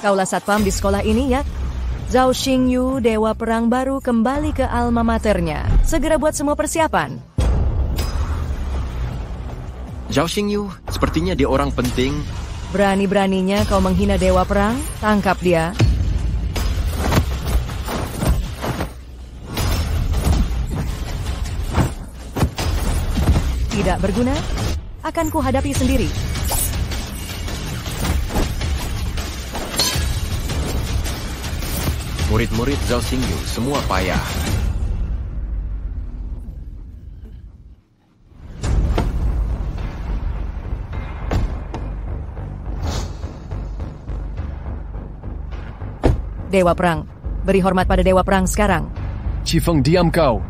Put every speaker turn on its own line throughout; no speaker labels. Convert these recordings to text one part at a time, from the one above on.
Kaulah satpam di sekolah ini ya. Zhao Xingyu, dewa perang baru, kembali ke alma maternya. Segera buat semua persiapan.
Zhao Xingyu, sepertinya dia orang penting.
Berani-beraninya kau menghina dewa perang? Tangkap dia. Tidak berguna? Akan kuhadapi sendiri.
Murid-murid Zhao Xingyu semua payah.
Dewa perang, beri hormat pada dewa perang sekarang.
Qifeng, diam kau.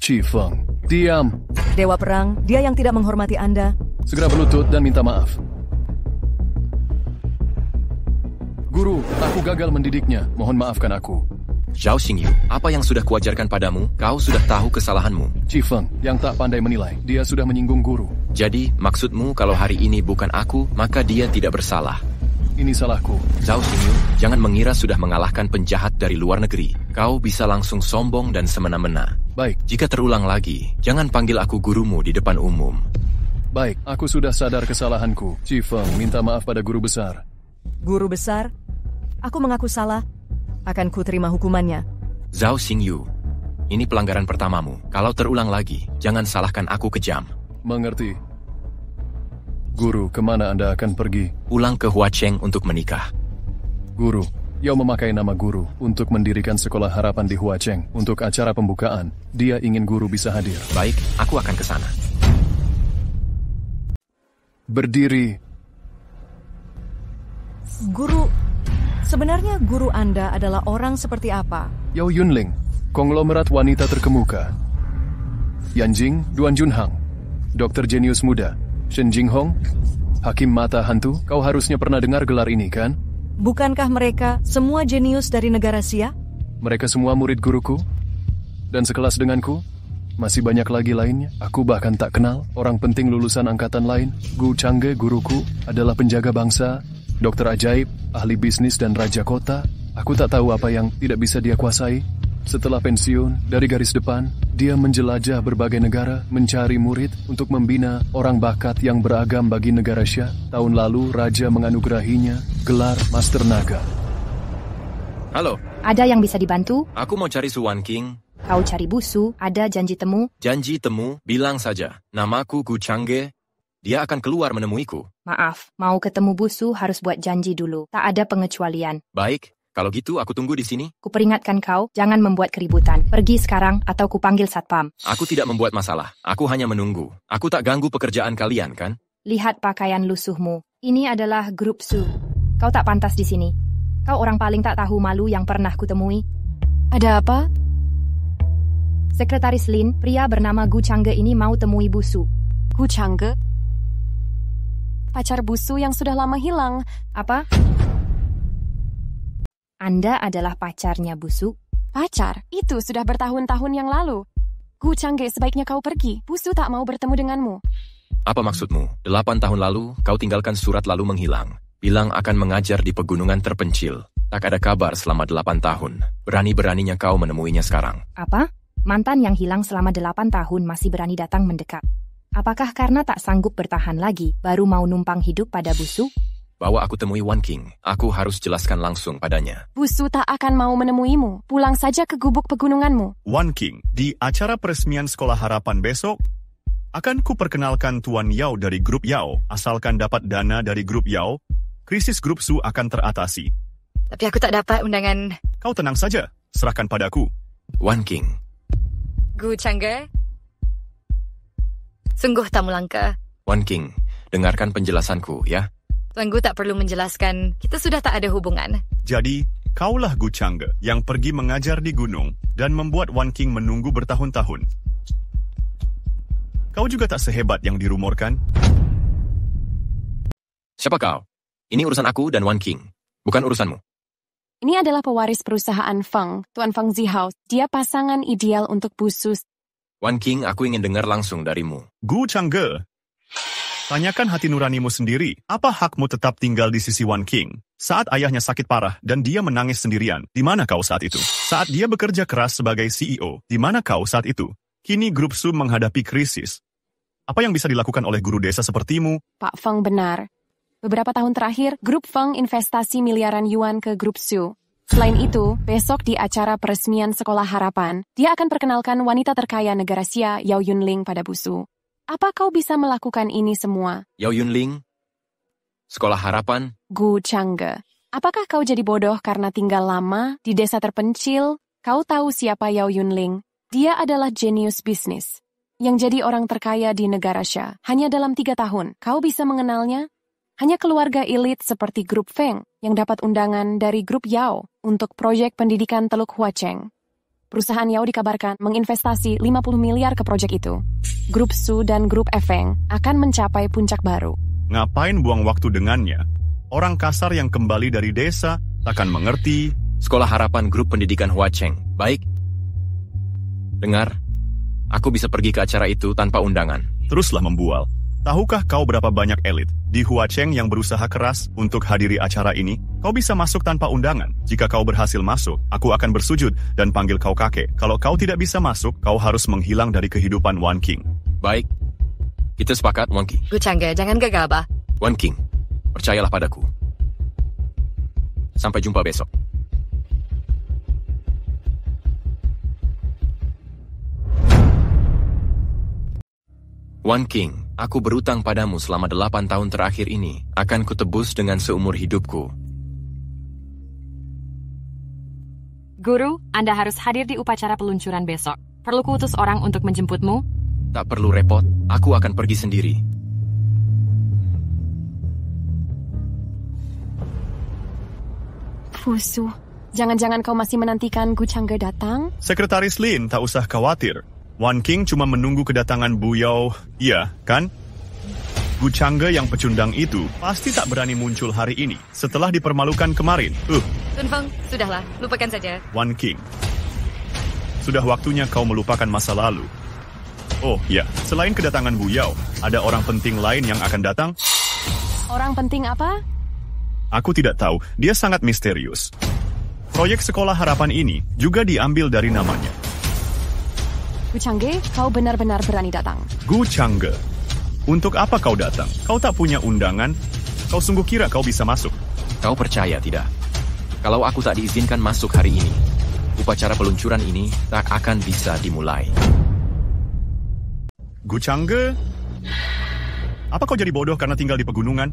Qifeng, diam.
Dewa perang, dia yang tidak menghormati Anda.
Segera berlutut dan minta maaf. Guru, aku gagal mendidiknya. Mohon maafkan aku.
Zhao Xingyu, apa yang sudah kuajarkan padamu? Kau sudah tahu kesalahanmu.
Qifeng, yang tak pandai menilai. Dia sudah menyinggung guru.
Jadi, maksudmu kalau hari ini bukan aku, maka dia tidak bersalah.
Ini salahku.
Zhao Xingyu, jangan mengira sudah mengalahkan penjahat dari luar negeri. Kau bisa langsung sombong dan semena-mena.
Baik.
Jika terulang lagi, jangan panggil aku gurumu di depan umum.
Baik, aku sudah sadar kesalahanku. Qifeng, minta maaf pada guru besar.
Guru besar? Aku mengaku salah. Akan ku terima hukumannya.
Zhao Xingyu, ini pelanggaran pertamamu. Kalau terulang lagi, jangan salahkan aku kejam.
Mengerti. Guru, kemana Anda akan pergi?
Pulang ke Huacheng untuk menikah.
Guru, Yao memakai nama guru untuk mendirikan sekolah harapan di Huacheng. Untuk acara pembukaan, dia ingin guru bisa hadir.
Baik, aku akan ke sana.
Berdiri.
Guru, sebenarnya guru Anda adalah orang seperti apa?
Yao Yunling, konglomerat wanita terkemuka. Yanjing, Duan Junhang, dokter jenius muda. Shen Jinghong, hakim mata hantu. Kau harusnya pernah dengar gelar ini, kan?
Bukankah mereka semua jenius dari negara Xia?
Mereka semua murid guruku. Dan sekelas denganku, masih banyak lagi lainnya. Aku bahkan tak kenal orang penting lulusan angkatan lain. Gu Changge, guruku, adalah penjaga bangsa, dokter ajaib, ahli bisnis dan raja kota. Aku tak tahu apa yang tidak bisa dia kuasai. Setelah pensiun, dari garis depan, dia menjelajah berbagai negara, mencari murid untuk membina orang bakat yang beragam bagi negara Xia. Tahun lalu, Raja menganugerahinya gelar Master Naga.
Halo.
Ada yang bisa dibantu?
Aku mau cari Su Wanqing.
Kau cari Busu, ada janji temu?
Janji temu, bilang saja. Namaku Gu Changge. Dia akan keluar menemuiku.
Maaf, mau ketemu Busu harus buat janji dulu. Tak ada pengecualian.
Baik. Kalau gitu, aku tunggu di sini.
Kuperingatkan kau, jangan membuat keributan. Pergi sekarang atau kupanggil satpam.
Aku tidak membuat masalah. Aku hanya menunggu. Aku tak ganggu pekerjaan kalian, kan?
Lihat pakaian lusuhmu. Ini adalah grup Su. Kau tak pantas di sini. Kau orang paling tak tahu malu yang pernah kutemui.
Ada apa?
Sekretaris Lin, pria bernama Gu Changge ini mau temui Busu.
Gu Changge? Pacar Busu yang sudah lama hilang.
Apa? Anda adalah pacarnya Busu?
Pacar? Itu sudah bertahun-tahun yang lalu. Gu Changge, sebaiknya kau pergi. Busu tak mau bertemu denganmu.
Apa maksudmu? 8 tahun lalu, kau tinggalkan surat lalu menghilang. Bilang akan mengajar di pegunungan terpencil. Tak ada kabar selama 8 tahun. Berani-beraninya kau menemuinya sekarang.
Apa? Mantan yang hilang selama 8 tahun masih berani datang mendekat. Apakah karena tak sanggup bertahan lagi, baru mau numpang hidup pada Busu?
Bawa aku temui Wanqing. Aku harus jelaskan langsung padanya.
Busu tak akan mau menemuimu. Pulang saja ke gubuk pegununganmu.
Wanqing, di acara peresmian Sekolah Harapan besok, akan kuperkenalkan Tuan Yao dari grup Yao. Asalkan dapat dana dari grup Yao, krisis grup Su akan teratasi.
Tapi aku tak dapat undangan.
Kau tenang saja, serahkan padaku.
Wanqing.
Gu Changge? Sungguh tamu langka.
Wanqing, dengarkan penjelasanku, ya.
Tuan Gu tak perlu menjelaskan, kita sudah tak ada hubungan.
Jadi, kaulah Gu Changge yang pergi mengajar di gunung dan membuat Wanqing menunggu bertahun-tahun. Kau juga tak sehebat yang dirumorkan.
Siapa kau? Ini urusan aku dan Wanqing, bukan urusanmu.
Ini adalah pewaris perusahaan Feng, Tuan Feng Zihao. Dia pasangan ideal untuk Busu.
Wanqing, aku ingin dengar langsung darimu.
Gu Changge, Tanyakan hati nuranimu sendiri, apa hakmu tetap tinggal di sisi Wan King? Saat ayahnya sakit parah dan dia menangis sendirian, di mana kau saat itu? Saat dia bekerja keras sebagai CEO, di mana kau saat itu? Kini Grup Su menghadapi krisis. Apa yang bisa dilakukan oleh guru desa sepertimu?
Pak Feng benar. Beberapa tahun terakhir, Grup Feng investasi miliaran yuan ke Grup Su. Selain itu, besok di acara peresmian Sekolah Harapan, dia akan perkenalkan wanita terkaya negara Xia, Yao Yunling pada Busu. Apa kau bisa melakukan ini semua?
Yao Yunling? Sekolah Harapan?
Gu Changge, apakah kau jadi bodoh karena tinggal lama di desa terpencil? Kau tahu siapa Yao Yunling? Dia adalah jenius bisnis yang jadi orang terkaya di negara Xia. Hanya dalam 3 tahun, kau bisa mengenalnya? Hanya keluarga elit seperti Grup Feng yang dapat undangan dari Grup Yao untuk proyek pendidikan Teluk Huacheng. Perusahaan Yao dikabarkan menginvestasi 50 miliar ke proyek itu. Grup Su dan Grup Efeng akan mencapai puncak baru.
Ngapain buang waktu dengannya? Orang kasar yang kembali dari desa takkan mengerti.
Sekolah Harapan Grup Pendidikan Huacheng. Baik. Dengar, aku bisa pergi ke acara itu tanpa undangan.
Teruslah membual. Tahukah kau berapa banyak elit di Huacheng yang berusaha keras untuk hadiri acara ini? Kau bisa masuk tanpa undangan. Jika kau berhasil masuk, aku akan bersujud dan panggil kau kakek. Kalau kau tidak bisa masuk, kau harus menghilang dari kehidupan Wan King.
Baik. Kita sepakat, Wan King.
Gu Changge, jangan gegabah.
Wan King, percayalah padaku. Sampai jumpa besok. Wan King, aku berutang padamu selama 8 tahun terakhir ini. Akan kutebus dengan seumur hidupku.
Guru, Anda harus hadir di upacara peluncuran besok. Perlu kuutus orang untuk menjemputmu?
Tak perlu repot, aku akan pergi sendiri.
Fusu, jangan-jangan kau masih menantikan Gu Changge datang?
Sekretaris Lin, tak usah khawatir. Wan King cuma menunggu kedatangan Bu Yao, iya kan? Gu Changge yang pecundang itu pasti tak berani muncul hari ini setelah dipermalukan kemarin.
Tun Feng, sudahlah, lupakan saja.
Wan King, sudah waktunya kau melupakan masa lalu. Oh ya, selain kedatangan Bu Yao, ada orang penting lain yang akan datang?
Orang penting apa?
Aku tidak tahu, dia sangat misterius. Proyek Sekolah Harapan ini juga diambil dari namanya.
Gu Changge, kau benar-benar berani datang.
Gu Changge, untuk apa kau datang? Kau tak punya undangan? Kau sungguh kira kau bisa masuk?
Kau percaya tidak? Kalau aku tak diizinkan masuk hari ini, upacara peluncuran ini tak akan bisa dimulai.
Gu Changge, apa kau jadi bodoh karena tinggal di pegunungan?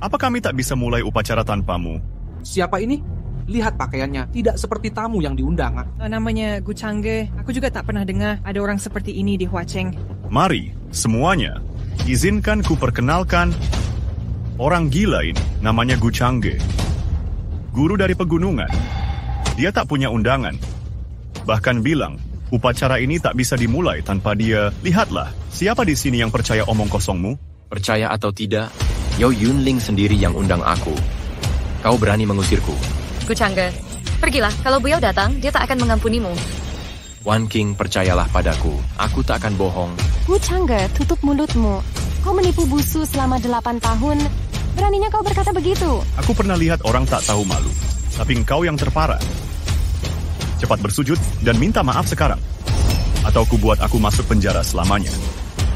Apa kami tak bisa mulai upacara tanpamu?
Siapa ini? Lihat pakaiannya, tidak seperti tamu yang diundang.
Namanya Gu Changge. Aku juga tak pernah dengar ada orang seperti ini di Huacheng.
Mari, semuanya, izinkan ku perkenalkan orang gila ini. Namanya Gu Changge. Guru dari pegunungan. Dia tak punya undangan. Bahkan bilang, upacara ini tak bisa dimulai tanpa dia. Lihatlah, siapa di sini yang percaya omong kosongmu?
Percaya atau tidak, Yao Yunling sendiri yang undang aku. Kau berani mengusirku?
Gu Changge, pergilah. Kalau Bu Yao datang, dia tak akan mengampunimu.
Wan King, percayalah padaku. Aku tak akan bohong.
Gu Changge, tutup mulutmu. Kau menipu Busu selama 8 tahun. Beraninya kau berkata begitu?
Aku pernah lihat orang tak tahu malu. Tapi engkau yang terparah. Cepat bersujud dan minta maaf sekarang. Atau ku buat aku masuk penjara selamanya.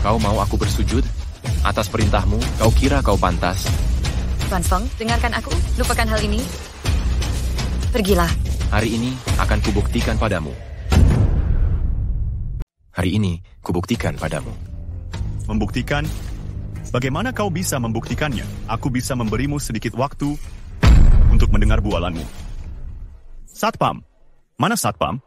Kau mau aku bersujud? Atas perintahmu, kau kira kau pantas?
Tuan Feng, dengarkan aku. Lupakan hal ini. Pergilah.
Hari ini akan kubuktikan padamu. Hari ini kubuktikan padamu.
Membuktikan? Bagaimana kau bisa membuktikannya? Aku bisa memberimu sedikit waktu untuk mendengar bualanmu. Satpam. Mana Satpam?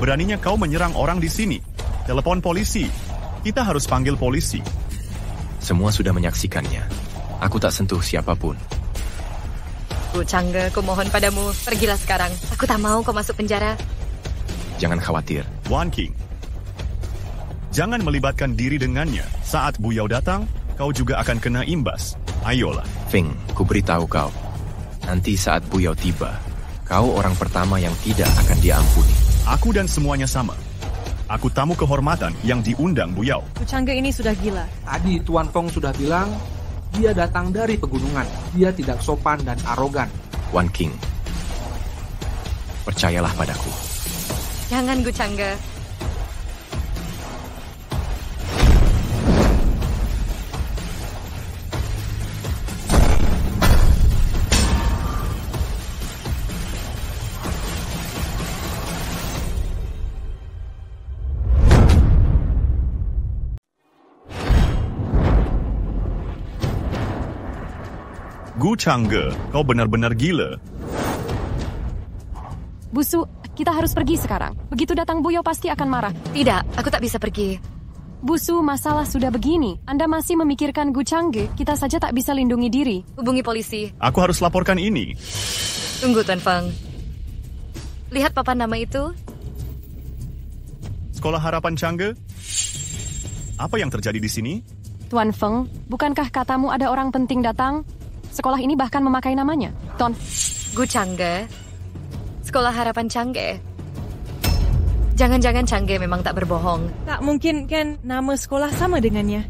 Beraninya kau menyerang orang di sini. Telepon polisi. Kita harus panggil polisi.
Semua sudah menyaksikannya. Aku tak sentuh siapapun.
Gu Changge, ku mohon padamu, pergilah sekarang. Aku tak mau kau masuk penjara.
Jangan khawatir.
Wan King, jangan melibatkan diri dengannya. Saat Bu Yao datang, kau juga akan kena imbas. Ayolah.
Feng, ku beritahu kau. Nanti saat Bu Yao tiba, kau orang pertama yang tidak akan diampuni.
Aku dan semuanya sama. Aku tamu kehormatan yang diundang Buyao.
Gu Changge ini sudah gila.
Tadi Tuan Feng sudah bilang, dia datang dari pegunungan. Dia tidak sopan dan arogan.
Wan King, percayalah padaku.
Jangan, Gu Changge.
Gu Changge, kau benar-benar gila.
Busu, kita harus pergi sekarang. Begitu datang Buyao pasti akan marah.
Tidak, aku tak bisa pergi.
Busu, masalah sudah begini. Anda masih memikirkan Gu Changge, kita saja tak bisa lindungi diri.
Hubungi polisi.
Aku harus laporkan ini.
Tunggu, Tuan Feng. Lihat papan nama itu.
Sekolah Harapan Changge? Apa yang terjadi di sini?
Tuan Feng, bukankah katamu ada orang penting datang? Sekolah ini bahkan memakai namanya.
Gu Changge. Sekolah Harapan Changge. Jangan-jangan Changge memang tak berbohong.
Tak mungkin kan nama sekolah sama dengannya.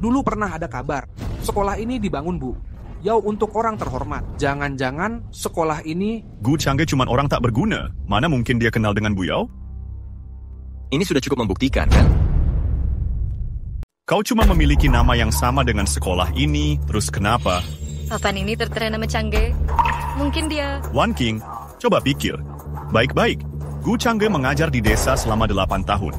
Dulu pernah ada kabar, sekolah ini dibangun, Bu. Yao untuk orang terhormat. Jangan-jangan sekolah ini...
Gu Changge cuma orang tak berguna. Mana mungkin dia kenal dengan Buyao?
Ini sudah cukup membuktikan, kan?
Kau cuma memiliki nama yang sama dengan sekolah ini, terus kenapa?
Papan ini tertera nama Changge. Mungkin dia...
Wan King, coba pikir. Baik-baik, Gu Changge mengajar di desa selama 8 tahun.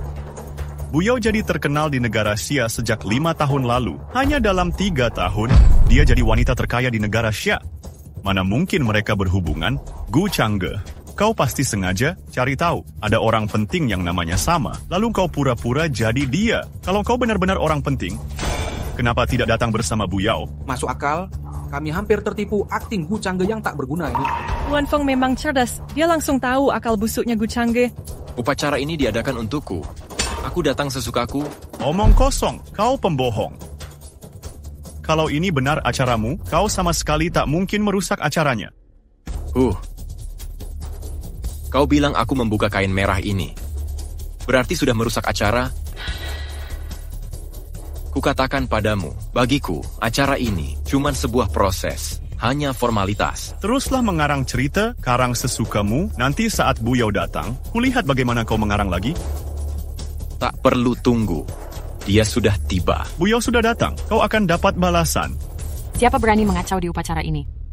Buyao jadi terkenal di negara Xia sejak 5 tahun lalu. Hanya dalam 3 tahun, dia jadi wanita terkaya di negara Xia. Mana mungkin mereka berhubungan? Gu Changge, kau pasti sengaja cari tahu ada orang penting yang namanya sama. Lalu kau pura-pura jadi dia. Kalau kau benar-benar orang penting, kenapa tidak datang bersama Buyao?
Masuk akal. Kami hampir tertipu akting Gu Changge yang tak berguna ini.
Tuan Feng memang cerdas. Dia langsung tahu akal busuknya Gu Changge.
Upacara ini diadakan untukku. Aku datang sesukaku.
Omong kosong, kau pembohong. Kalau ini benar acaramu, kau sama sekali tak mungkin merusak acaranya.
Kau bilang aku membuka kain merah ini. Berarti sudah merusak acara? Kukatakan padamu, bagiku, acara ini cuma sebuah proses, hanya formalitas.
Teruslah mengarang cerita, karang sesukamu, nanti saat Buyao datang, kulihat bagaimana kau mengarang lagi.
Tak perlu tunggu, dia sudah tiba.
Buyao sudah datang, kau akan dapat balasan.
Siapa berani mengacau di upacara ini?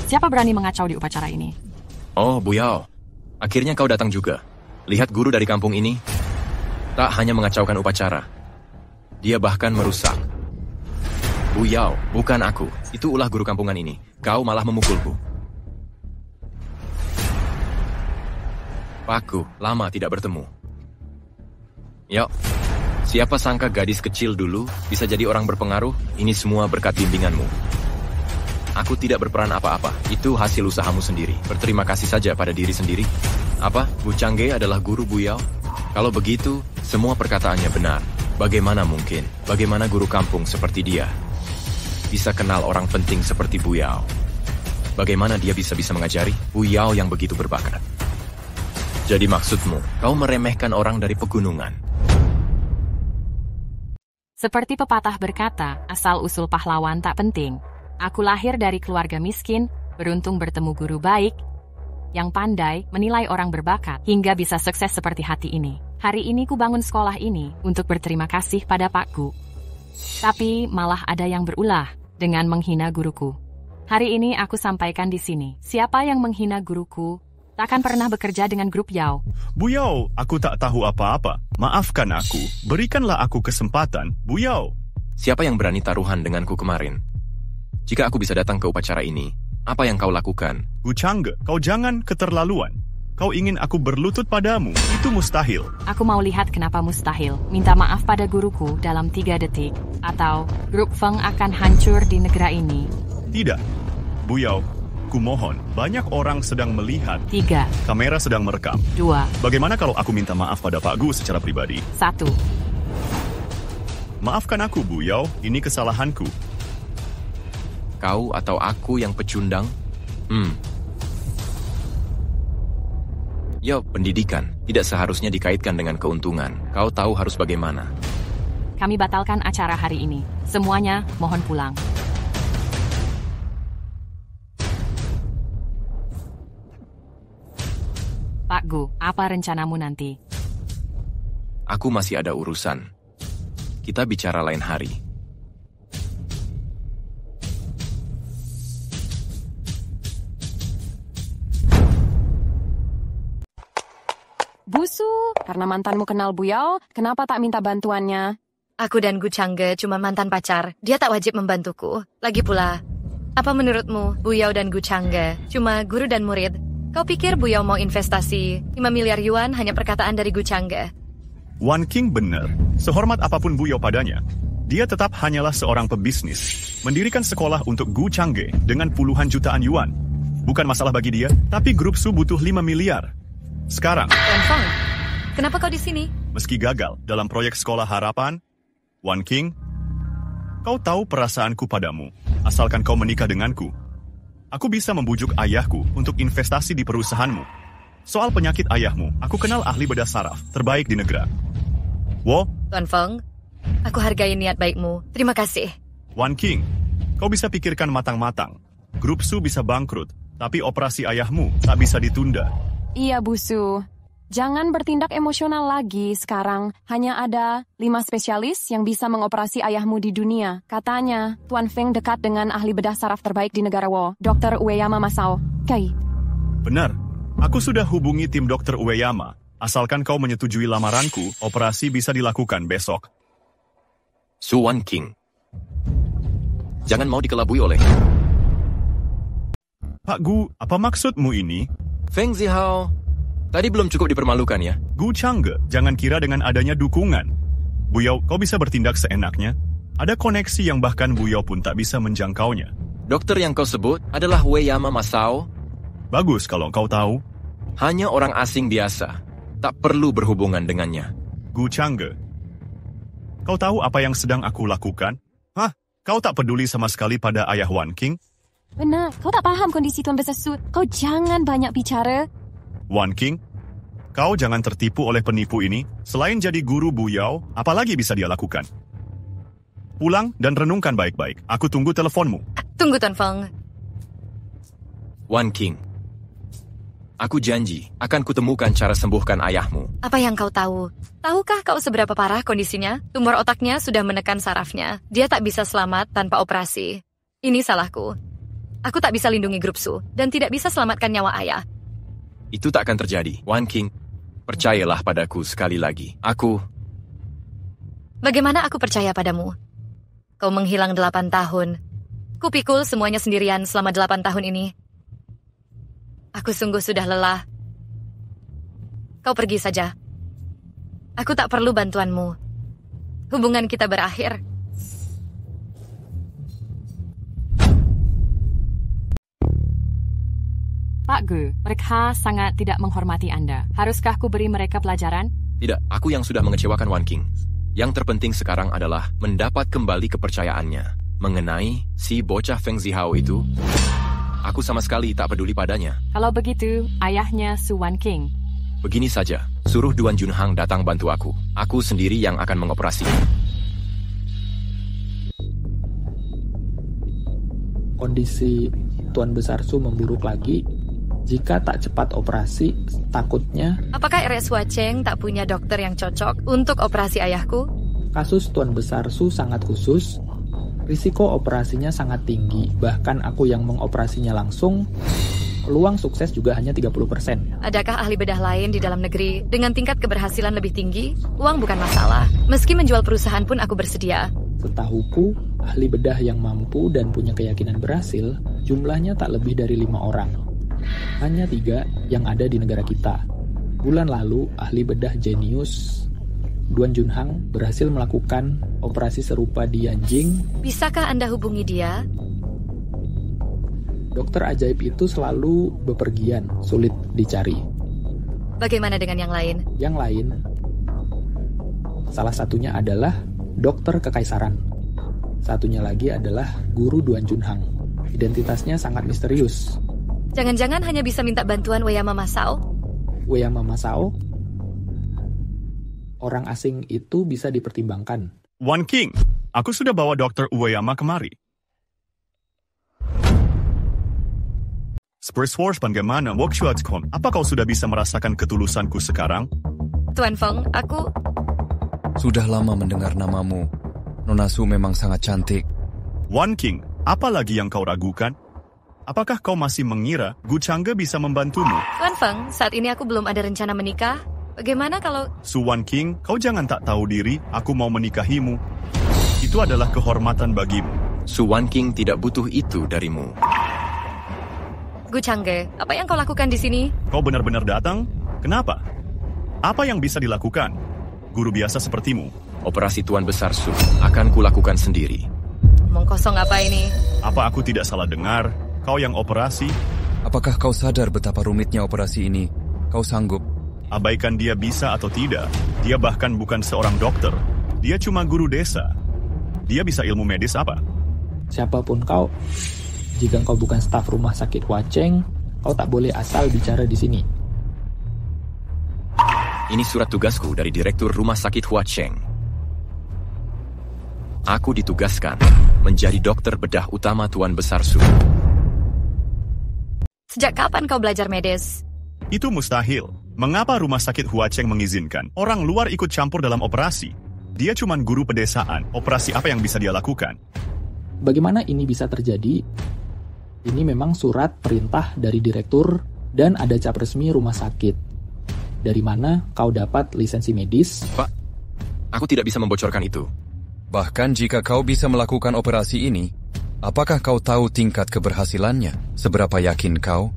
Siapa berani mengacau di upacara ini?
Oh, Buyao. Akhirnya kau datang juga. Lihat guru dari kampung ini. Tak hanya mengacaukan upacara. Dia bahkan merusak. Buyao, bukan aku. Itu ulah guru kampungan ini. Kau malah memukulku. Paku, lama tidak bertemu. Yuk, siapa sangka gadis kecil dulu bisa jadi orang berpengaruh? Ini semua berkat bimbinganmu. Aku tidak berperan apa-apa. Itu hasil usahamu sendiri. Berterima kasih saja pada diri sendiri. Apa? Gu Changge adalah guru Buyao? Kalau begitu, semua perkataannya benar. Bagaimana mungkin? Bagaimana guru kampung seperti dia bisa kenal orang penting seperti Buyao? Bagaimana dia bisa mengajari? Buyao yang begitu berbakat. Jadi maksudmu, kau meremehkan orang dari pegunungan?
Seperti pepatah berkata, asal-usul pahlawan tak penting. Aku lahir dari keluarga miskin, beruntung bertemu guru baik, yang pandai menilai orang berbakat, hingga bisa sukses seperti hati ini. Hari ini ku bangun sekolah ini untuk berterima kasih pada Pak Gu. Tapi malah ada yang berulah dengan menghina guruku. Hari ini aku sampaikan di sini, siapa yang menghina guruku, takkan pernah bekerja dengan grup Yao.
Buyao, aku tak tahu apa-apa. Maafkan aku, berikanlah aku kesempatan, Buyao.
Siapa yang berani taruhan denganku kemarin? Jika aku bisa datang ke upacara ini, apa yang kau lakukan?
Gu Changge, kau jangan keterlaluan. Kau ingin aku berlutut padamu, itu mustahil.
Aku mau lihat kenapa mustahil. Minta maaf pada guruku dalam 3 detik. Atau grup Feng akan hancur di negara ini.
Tidak, Buyao, Kumohon, banyak orang sedang melihat.
3,
Kamera sedang merekam.
2,
Bagaimana kalau aku minta maaf pada Pak Gu secara pribadi?
1.
Maafkan aku, Bu Yao, ini kesalahanku.
Kau atau aku yang pecundang? Yo, pendidikan tidak seharusnya dikaitkan dengan keuntungan. Kau tahu harus bagaimana.
Kami batalkan acara hari ini. Semuanya mohon pulang. Pak Gu, apa rencanamu nanti?
Aku masih ada urusan. Kita bicara lain hari.
Busu, karena mantanmu kenal Bu Yao, kenapa tak minta bantuannya?
Aku dan Gu Changge cuma mantan pacar. Dia tak wajib membantuku. Lagi pula, apa menurutmu Bu Yao dan Gu Changge cuma guru dan murid? Kau pikir Bu Yao mau investasi 5 miliar yuan hanya perkataan dari Gu Changge?
Wan King benar. Sehormat apapun Bu Yao padanya, dia tetap hanyalah seorang pebisnis. Mendirikan sekolah untuk Gu Changge dengan puluhan jutaan yuan. Bukan masalah bagi dia, tapi grup Su butuh 5 miliar. Sekarang,
Wan Feng, kenapa kau di sini?
meski gagal dalam proyek sekolah harapan, Wan King, kau tahu perasaanku padamu, asalkan kau menikah denganku. Aku bisa membujuk ayahku untuk investasi di perusahaanmu. Soal penyakit ayahmu, aku kenal ahli bedah saraf terbaik di negara. Wo,
Tuan Feng, aku hargai niat baikmu. Terima kasih.
Wan King, kau bisa pikirkan matang-matang. Grup Su bisa bangkrut, tapi operasi ayahmu tak bisa ditunda.
Iya, Busu. Jangan bertindak emosional lagi sekarang. Hanya ada 5 spesialis yang bisa mengoperasi ayahmu di dunia. Katanya, Tuan Feng dekat dengan ahli bedah saraf terbaik di negara Wo, Dr. Ueyama Masao. Kai.
Benar, aku sudah hubungi tim Dr. Ueyama. Asalkan kau menyetujui lamaranku, operasi bisa dilakukan besok.
Su Wan King, jangan mau dikelabui oleh...
Pak Gu, apa maksudmu ini?
Feng Zihao, tadi belum cukup dipermalukan ya?
Gu Changge, jangan kira dengan adanya dukungan. Bu Yao, kau bisa bertindak seenaknya. Ada koneksi yang bahkan Bu Yao pun tak bisa menjangkaunya.
Dokter yang kau sebut adalah Ueyama Masao?
Bagus kalau kau tahu.
Hanya orang asing biasa. Tak perlu berhubungan dengannya.
Gu Changge, kau tahu apa yang sedang aku lakukan? Hah? Kau tak peduli sama sekali pada ayah Wan King?
Benar, kau tak paham kondisi Tuan Besar Su. Kau jangan banyak bicara.
Wan King, kau jangan tertipu oleh penipu ini. Selain jadi guru Bu Yao, apalagi bisa dia lakukan? Pulang dan renungkan baik-baik. Aku tunggu teleponmu.
Tunggu, Tuan Feng.
Wan King, aku janji akan kutemukan cara sembuhkan ayahmu.
Apa yang kau tahu? Tahukah kau seberapa parah kondisinya? Tumor otaknya sudah menekan sarafnya. Dia tak bisa selamat tanpa operasi. Ini salahku. Aku tak bisa lindungi grup Su, dan tidak bisa selamatkan nyawa ayah.
Itu tak akan terjadi. Wan King, percayalah padaku sekali lagi.
Bagaimana aku percaya padamu? Kau menghilang 8 tahun. Kupikul semuanya sendirian selama 8 tahun ini. Aku sungguh sudah lelah. Kau pergi saja. Aku tak perlu bantuanmu. Hubungan kita berakhir.
Pak Gu, mereka sangat tidak menghormati Anda. Haruskah ku beri mereka pelajaran?
Tidak, aku yang sudah mengecewakan Wan King. Yang terpenting sekarang adalah mendapat kembali kepercayaannya. Mengenai si bocah Feng Zihao itu, aku sama sekali tak peduli padanya.
Kalau begitu, ayahnya Su Wan King.
Begini saja, suruh Duan Junhang datang bantu aku. Aku sendiri yang akan mengoperasi.
Kondisi Tuan Besar Su memburuk lagi. Jika tak cepat operasi, takutnya...
Apakah RS Huacheng tak punya dokter yang cocok untuk operasi ayahku?
Kasus Tuan Besar Su sangat khusus. Risiko operasinya sangat tinggi. Bahkan aku yang mengoperasinya langsung, peluang sukses juga hanya 30%.
Adakah ahli bedah lain di dalam negeri dengan tingkat keberhasilan lebih tinggi? Uang bukan masalah. Meski menjual perusahaan pun aku bersedia.
Setahuku, ahli bedah yang mampu dan punya keyakinan berhasil, jumlahnya tak lebih dari 5 orang. Hanya 3 yang ada di negara kita. Bulan lalu, ahli bedah jenius Duan Junhang berhasil melakukan operasi serupa di Yanjing.
Bisakah Anda hubungi dia?
Dokter ajaib itu selalu bepergian, sulit dicari.
Bagaimana dengan yang lain?
Yang lain, salah satunya adalah dokter kekaisaran. Satunya lagi adalah guru Duan Junhang. Identitasnya sangat misterius.
Jangan-jangan hanya bisa minta bantuan Ueyama Masao?
Ueyama Masao? Orang asing itu bisa dipertimbangkan.
Wan King, aku sudah bawa Dr. Ueyama kemari. Spurs Wars bagaimana? Wokshuatskon, apa kau sudah bisa merasakan ketulusanku sekarang?
Tuan Feng, aku...
Sudah lama mendengar namamu. Nona Su memang sangat cantik.
Wan King, apa lagi yang kau ragukan? Apakah kau masih mengira Gu Changge bisa membantumu?
Tuan Feng, saat ini aku belum ada rencana menikah. Bagaimana kalau...
Su Wan King, kau jangan tak tahu diri, aku mau menikahimu. Itu adalah kehormatan bagimu.
Su Wan King tidak butuh itu darimu.
Gu Changge, apa yang kau lakukan di sini?
Kau benar-benar datang? Kenapa? Apa yang bisa dilakukan? Guru biasa sepertimu.
Operasi Tuan Besar Su akan kulakukan sendiri.
Omong kosong apa ini?
Apa aku tidak salah dengar? Kau yang operasi?
Apakah kau sadar betapa rumitnya operasi ini? Kau sanggup?
Abaikan dia bisa atau tidak. Dia bahkan bukan seorang dokter. Dia cuma guru desa. Dia bisa ilmu medis apa?
Siapapun kau, jika kau bukan staf rumah sakit Huacheng, kau tak boleh asal bicara di sini.
Ini surat tugasku dari Direktur Rumah Sakit Huacheng. Aku ditugaskan menjadi dokter bedah utama Tuan Besar Su.
Sejak kapan kau belajar medis?
Itu mustahil. Mengapa rumah sakit Huacheng mengizinkan orang luar ikut campur dalam operasi? Dia cuma guru pedesaan. Operasi apa yang bisa dia lakukan?
Bagaimana ini bisa terjadi? Ini memang surat perintah dari direktur dan ada cap resmi rumah sakit. Dari mana kau dapat lisensi medis?
Pak, aku tidak bisa membocorkan itu.
Bahkan jika kau bisa melakukan operasi ini, apakah kau tahu tingkat keberhasilannya? Seberapa yakin kau?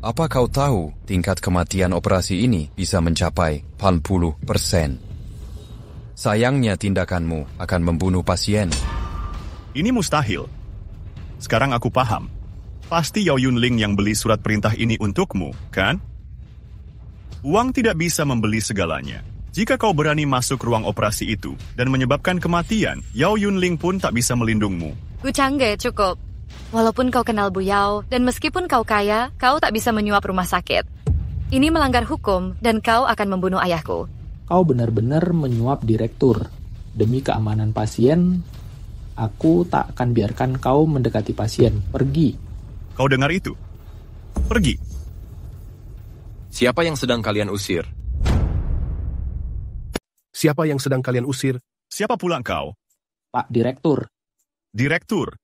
Apa kau tahu tingkat kematian operasi ini bisa mencapai 40%? Sayangnya tindakanmu akan membunuh pasien.
Ini mustahil. Sekarang aku paham. Pasti Yao Yunling yang beli surat perintah ini untukmu, kan? Uang tidak bisa membeli segalanya. Jika kau berani masuk ruang operasi itu dan menyebabkan kematian, Yao Yunling pun tak bisa melindungmu.
Gu Changge, cukup. Walaupun kau kenal Bu Yao, dan meskipun kau kaya, kau tak bisa menyuap rumah sakit. Ini melanggar hukum, dan kau akan membunuh ayahku.
Kau benar-benar menyuap direktur. Demi keamanan pasien, aku tak akan biarkan kau mendekati pasien. Pergi.
Kau dengar itu? Pergi.
Siapa yang sedang kalian usir?
Siapa yang sedang kalian usir?
Siapa pula kau?
Pak Direktur.
Direktur.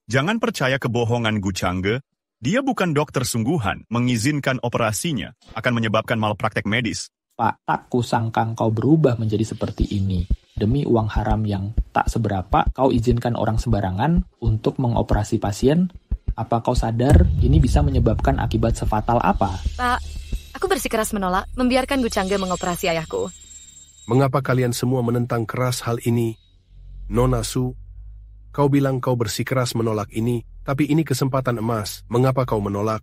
Jangan percaya kebohongan Gu Changge. Dia bukan dokter sungguhan. Mengizinkan operasinya akan menyebabkan malpraktek medis.
Pak, tak kusangka kau berubah menjadi seperti ini. Demi uang haram yang tak seberapa, kau izinkan orang sembarangan untuk mengoperasi pasien. Apa kau sadar ini bisa menyebabkan akibat sefatal apa?
Pak, aku bersikeras menolak membiarkan Gu Changge mengoperasi ayahku.
Mengapa kalian semua menentang keras hal ini? Nona Su, kau bilang kau bersikeras menolak ini, tapi ini kesempatan emas. Mengapa kau menolak?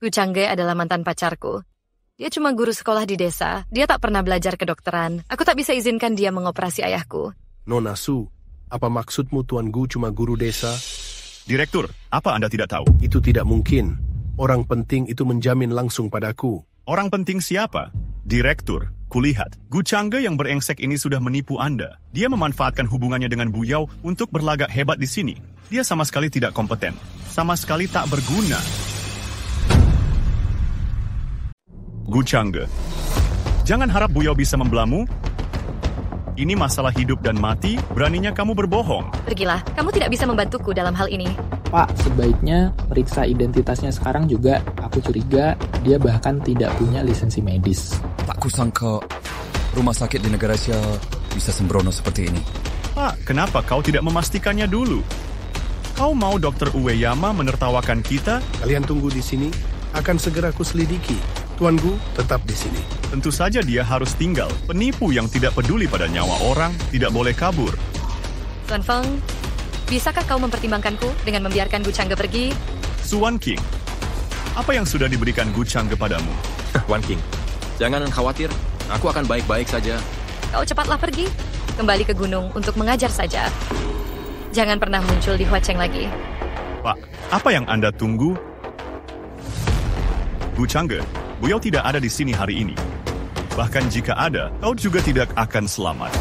Gu Changge adalah mantan pacarku. Dia cuma guru sekolah di desa. Dia tak pernah belajar kedokteran. Aku tak bisa izinkan dia mengoperasi ayahku.
Nona Su, apa maksudmu Tuan Gu cuma guru desa?
Direktur, apa Anda tidak tahu?
Itu tidak mungkin. Orang penting itu menjamin langsung padaku.
Orang penting siapa? Direktur, kulihat. Gu Changge yang berengsek ini sudah menipu Anda. Dia memanfaatkan hubungannya dengan Bu Yao untuk berlagak hebat di sini. Dia sama sekali tidak kompeten. Sama sekali tak berguna. Gu Changge, jangan harap Bu Yao bisa membelamu. Ini masalah hidup dan mati, beraninya kamu berbohong.
Pergilah, kamu tidak bisa membantuku dalam hal ini.
Pak, sebaiknya periksa identitasnya sekarang juga. Aku curiga dia bahkan tidak punya lisensi medis.
Tak kusangka rumah sakit di negara Asia bisa sembrono seperti ini.
Pak, kenapa kau tidak memastikannya dulu? Kau mau Dr. Ueyama menertawakan kita?
Kalian tunggu di sini, akan segera kuselidiki. Tuan Gu tetap di sini.
Tentu saja dia harus tinggal. Penipu yang tidak peduli pada nyawa orang tidak boleh kabur.
Tuan Feng, bisakah kau mempertimbangkanku dengan membiarkan Gu Changge pergi?
Su Wan King, apa yang sudah diberikan Gu Changge padamu?
Wan King, jangan khawatir. Aku akan baik-baik saja.
Kau cepatlah pergi. Kembali ke gunung untuk mengajar saja. Jangan pernah muncul di Huacheng lagi.
Pak, apa yang Anda tunggu? Gu Changge, beliau tidak ada di sini hari ini. Bahkan jika ada, kau juga tidak akan selamat.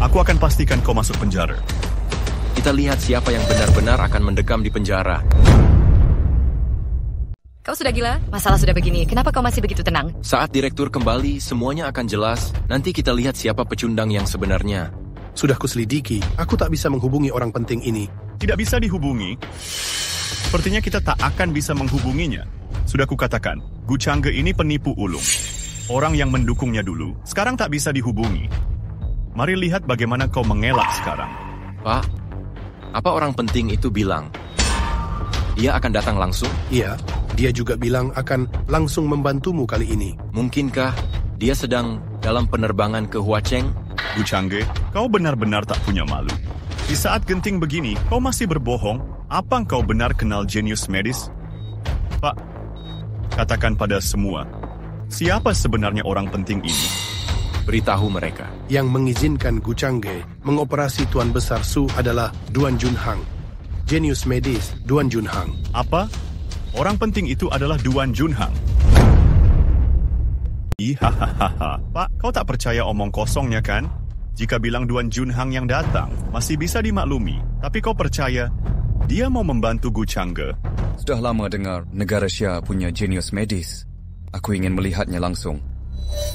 Aku akan pastikan kau masuk penjara.
Kita lihat siapa yang benar-benar akan mendekam di penjara.
Kau sudah gila? Masalah sudah begini, kenapa kau masih begitu tenang?
Saat direktur kembali, semuanya akan jelas. Nanti kita lihat siapa pecundang yang sebenarnya.
Sudah kuselidiki, aku tak bisa menghubungi orang penting ini.
Tidak bisa dihubungi? Sepertinya kita tak akan bisa menghubunginya. Sudah kukatakan, Gu Changge ini penipu ulung. Orang yang mendukungnya dulu, sekarang tak bisa dihubungi. Mari lihat bagaimana kau mengelak sekarang.
Pak, apa orang penting itu bilang? Dia akan datang langsung?
Iya, dia juga bilang akan langsung membantumu kali ini.
Mungkinkah dia sedang dalam penerbangan ke Huacheng?
Gu Changge, kau benar-benar tak punya malu. Di saat genting begini, kau masih berbohong? Apa kau benar kenal jenius medis? Pak, katakan pada semua, siapa sebenarnya orang penting ini?
Beritahu mereka.
Yang mengizinkan Gu Changge mengoperasi Tuan Besar Su adalah Duan Junhang. Jenius medis Duan Junhang.
Apa? Orang penting itu adalah Duan Junhang. Hahaha. Pak, kau tak percaya omong kosongnya kan? Jika bilang Duan Junhang yang datang, masih bisa dimaklumi. Tapi kau percaya dia mau membantu Gu Changge?
Sudah lama dengar negara Xia punya jenius medis. Aku ingin melihatnya langsung.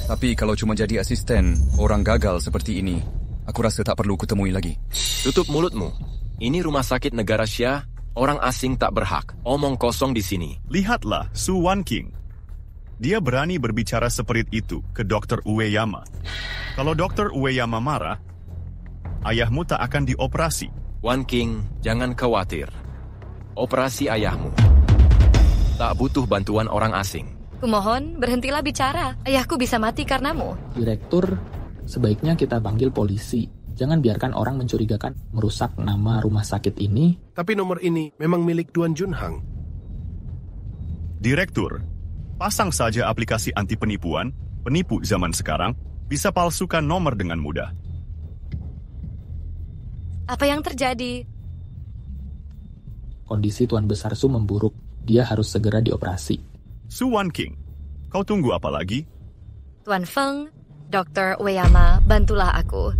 Tapi kalau cuma jadi asisten orang gagal seperti ini, aku rasa tak perlu kutemui lagi.
Tutup mulutmu. Ini rumah sakit negara Xia. Orang asing tak berhak. Omong kosong di sini.
Lihatlah Su Wan King. Dia berani berbicara seperti itu ke Dr. Ueyama. Kalau Dr. Ueyama marah, ayahmu tak akan dioperasi.
Wan King, jangan khawatir. Operasi ayahmu tak butuh bantuan orang asing.
Kumohon, berhentilah bicara. Ayahku bisa mati karenamu.
Direktur, sebaiknya kita panggil polisi. Jangan biarkan orang mencurigakan merusak nama rumah sakit ini.
Tapi nomor ini memang milik Duan Junhang.
Direktur, pasang saja aplikasi anti penipuan. Penipu zaman sekarang bisa palsukan nomor dengan mudah.
Apa yang terjadi?
Kondisi Tuan Besar Su memburuk. Dia harus segera dioperasi.
Su Wan King, kau tunggu apa lagi?
Tuan Feng, Dr. Ueyama, bantulah aku.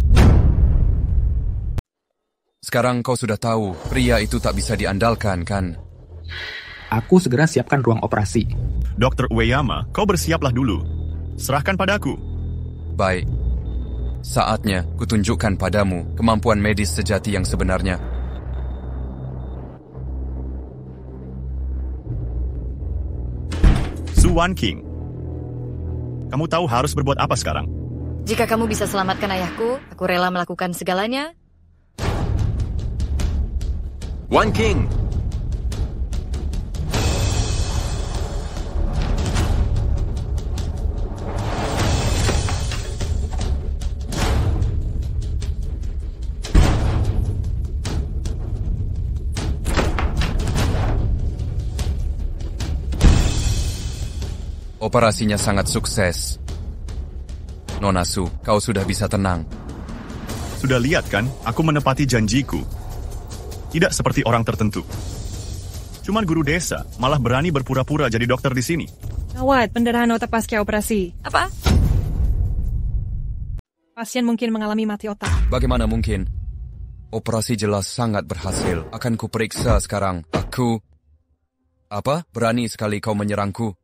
Sekarang kau sudah tahu, pria itu tak bisa diandalkan, kan?
Aku segera siapkan ruang operasi.
Dr. Ueyama, kau bersiaplah dulu. Serahkan padaku.
Baik. Saatnya kutunjukkan padamu kemampuan medis sejati yang sebenarnya.
Su Wan King, kamu tahu harus berbuat apa sekarang?
Jika kamu bisa selamatkan ayahku, aku rela melakukan segalanya.
Wan King!
Operasinya sangat sukses. Nona Su, kau sudah bisa tenang.
Sudah lihat kan, aku menepati janjiku. Tidak seperti orang tertentu. Cuman guru desa, malah berani berpura-pura jadi dokter di sini.
Gawat, pendarahan otak pasca operasi.
Apa?
Pasien mungkin mengalami mati otak.
Bagaimana mungkin? Operasi jelas sangat berhasil. Akan kuperiksa sekarang. Aku... Apa? Berani sekali kau menyerangku?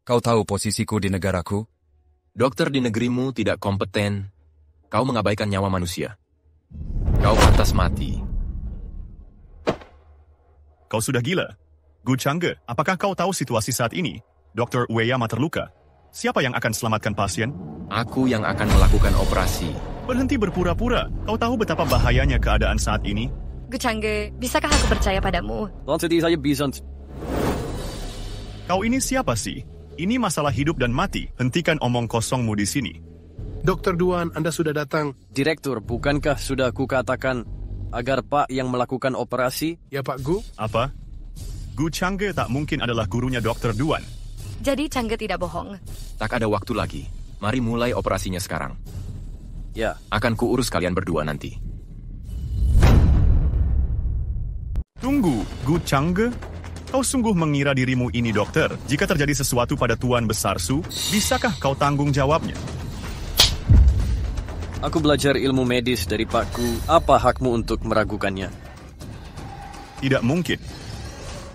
Kau tahu posisiku di negaraku?
Dokter di negerimu tidak kompeten. Kau mengabaikan nyawa manusia. Kau pantas mati.
Kau sudah gila? Gu Changge, apakah kau tahu situasi saat ini? Dr. Ueyama terluka. Siapa yang akan selamatkan pasien?
Aku yang akan melakukan operasi.
Berhenti berpura-pura. Kau tahu betapa bahayanya keadaan saat ini?
Gu Changge, bisakah aku percaya padamu?
Kau ini siapa sih? Ini masalah hidup dan mati. Hentikan omong kosongmu di sini.
Dr. Duan, Anda sudah datang.
Direktur, bukankah sudah kukatakan agar Pak yang melakukan operasi?
Ya Pak Gu.
Apa? Gu Changge tak mungkin adalah gurunya Dr. Duan.
Jadi Changge tidak bohong.
Tak ada waktu lagi. Mari mulai operasinya sekarang.
Ya.
Akan kuurus kalian berdua nanti.
Tunggu, Gu Changge? Kau sungguh mengira dirimu ini dokter? Jika terjadi sesuatu pada Tuan Besar Su, bisakah kau tanggung jawabnya?
Aku belajar ilmu medis dari Pakku. Apa hakmu untuk meragukannya?
Tidak mungkin.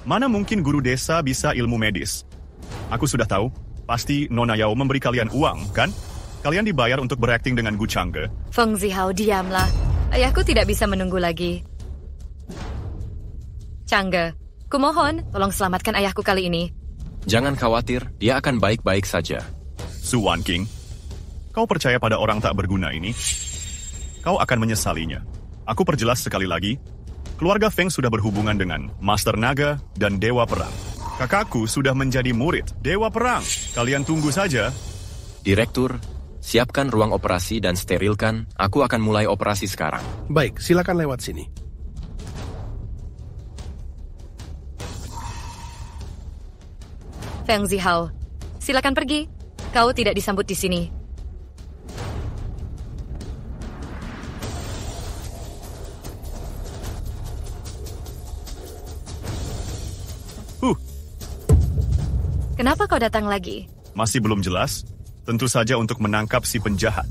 Mana mungkin guru desa bisa ilmu medis? Aku sudah tahu, pasti Nona Yao memberi kalian uang, kan? Kalian dibayar untuk berakting dengan Gu Changge.
Feng Zihao, diamlah. Ayahku tidak bisa menunggu lagi. Changge, kumohon, tolong selamatkan ayahku kali ini.
Jangan khawatir, dia akan baik-baik saja.
Su Wanking, kau percaya pada orang tak berguna ini? Kau akan menyesalinya. Aku perjelas sekali lagi, keluarga Feng sudah berhubungan dengan Master Naga dan Dewa Perang. Kakakku sudah menjadi murid Dewa Perang. Kalian tunggu saja.
Direktur, siapkan ruang operasi dan sterilkan. Aku akan mulai operasi sekarang.
Baik, silakan lewat sini.
Feng Zihao, silakan pergi. Kau tidak disambut di sini. Kenapa kau datang lagi?
Masih belum jelas? Tentu saja untuk menangkap si penjahat.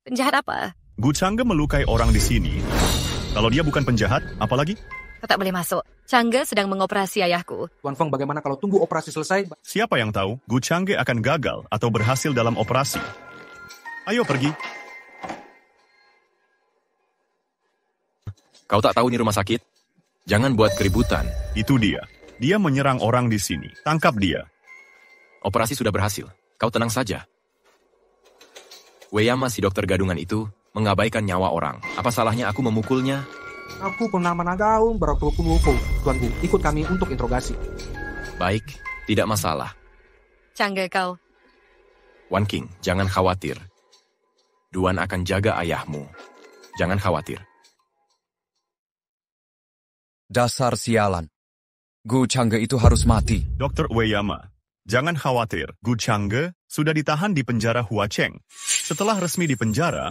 Penjahat apa?
Gu Changge melukai orang di sini. Kalau dia bukan penjahat, apalagi?
Kau tak boleh masuk. Changge sedang mengoperasi ayahku.
Tuan Feng, bagaimana kalau tunggu operasi selesai?
Siapa yang tahu, Gu Changge akan gagal atau berhasil dalam operasi. Ayo pergi.
Kau tak tahu ini rumah sakit? Jangan buat keributan.
Itu dia. Dia menyerang orang di sini. Tangkap dia.
Operasi sudah berhasil. Kau tenang saja. Weyama si dokter gadungan itu mengabaikan nyawa orang. Apa salahnya aku memukulnya?
Aku pernah menagaun berakul-kulku. Tuan Gu, ikut kami untuk interogasi.
Baik, tidak masalah.
Changge kau.
Wan King, jangan khawatir. Duan akan jaga ayahmu. Jangan khawatir.
Dasar sialan. Gu Changge itu harus mati.
Dr. Weyama, jangan khawatir. Gu Changge sudah ditahan di penjara Huacheng. Setelah resmi di penjara,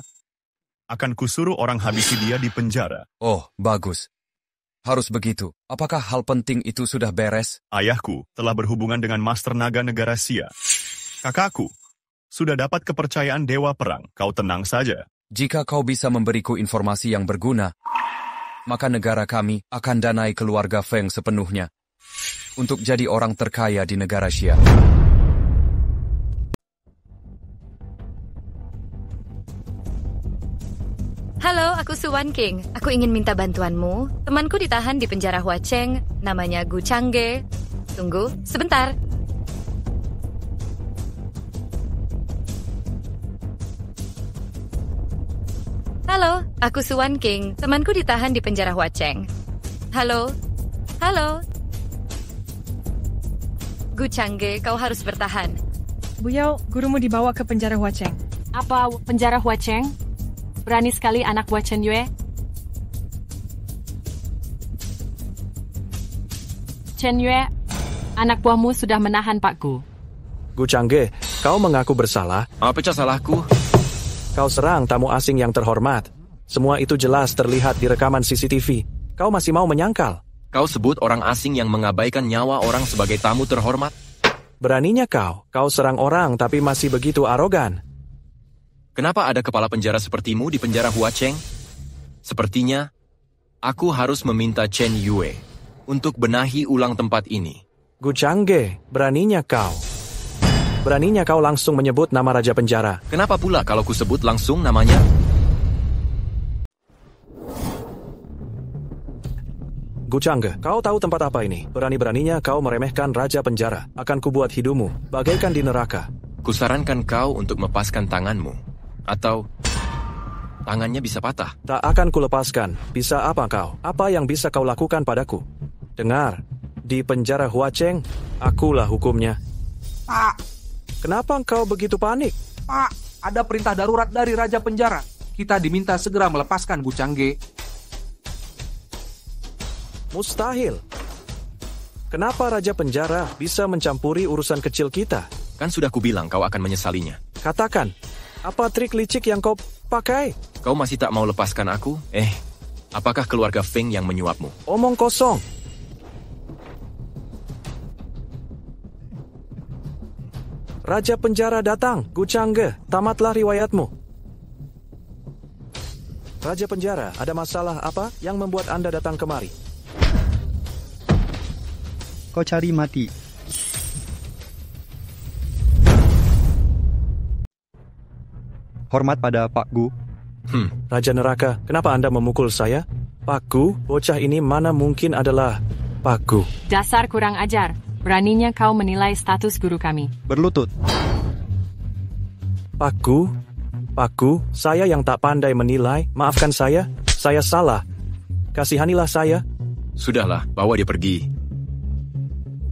akan kusuruh orang habisi dia di penjara.
Oh, bagus. Harus begitu. Apakah hal penting itu sudah beres?
Ayahku telah berhubungan dengan Master Naga Negara Xia. Kakakku sudah dapat kepercayaan Dewa Perang. Kau tenang saja.
Jika kau bisa memberiku informasi yang berguna, maka negara kami akan danai keluarga Feng sepenuhnya untuk jadi orang terkaya di negara Xia.
Halo, aku Su Wanking. Aku ingin minta bantuanmu. Temanku ditahan di penjara Huacheng, namanya Gu Changge. Tunggu, sebentar. Halo, aku Su Wanking. Temanku ditahan di penjara Huacheng. Halo? Halo? Gu Changge, kau harus bertahan.
Bu Yao, gurumu dibawa ke penjara Huacheng.
Apa penjara Huacheng? Berani sekali anak buah Chen Yue. Chen Yue, anak buahmu sudah menahan Pak Gu.
Gu Changge, kau mengaku bersalah.
Apa salahku?
Kau serang tamu asing yang terhormat. Semua itu jelas terlihat di rekaman CCTV. Kau masih mau menyangkal?
Kau sebut orang asing yang mengabaikan nyawa orang sebagai tamu terhormat?
Beraninya kau serang orang tapi masih begitu arogan.
Kenapa ada kepala penjara sepertimu di penjara Huacheng? Sepertinya, aku harus meminta Chen Yue untuk benahi ulang tempat ini.
Gu Changge, beraninya kau. Beraninya kau langsung menyebut nama Raja Penjara.
Kenapa pula kalau ku sebut langsung namanya?
Gu Changge, kau tahu tempat apa ini? Berani-beraninya kau meremehkan Raja Penjara. Akan kubuat hidupmu bagaikan di neraka.
Kusarankan kau untuk melepaskan tanganmu. Atau tangannya bisa patah.
Tak akan kulepaskan. Bisa apa kau? Apa yang bisa kau lakukan padaku? Dengar, di penjara Huacheng, akulah hukumnya.
Pak!
Kenapa engkau begitu panik?
Pak, ada perintah darurat dari Raja Penjara. Kita diminta segera melepaskan Gu Changge.
Mustahil. Kenapa Raja Penjara bisa mencampuri urusan kecil kita?
Kan sudah kubilang kau akan menyesalinya.
Katakan, apa trik licik yang kau pakai?
Kau masih tak mau lepaskan aku? Apakah keluarga Feng yang menyuapmu?
Omong kosong. Raja Penjara datang, Gu Changge, tamatlah riwayatmu. Raja Penjara, ada masalah apa yang membuat Anda datang kemari?
Kau cari mati. Hormat pada Pak Gu.
Raja Neraka, kenapa Anda memukul saya? Pak Gu, bocah ini mana mungkin adalah Pak Gu.
Dasar kurang ajar. Beraninya kau menilai status guru kami.
Berlutut.
Pak Gu, saya yang tak pandai menilai. Maafkan saya salah. Kasihanilah saya.
Sudahlah, bawa dia pergi.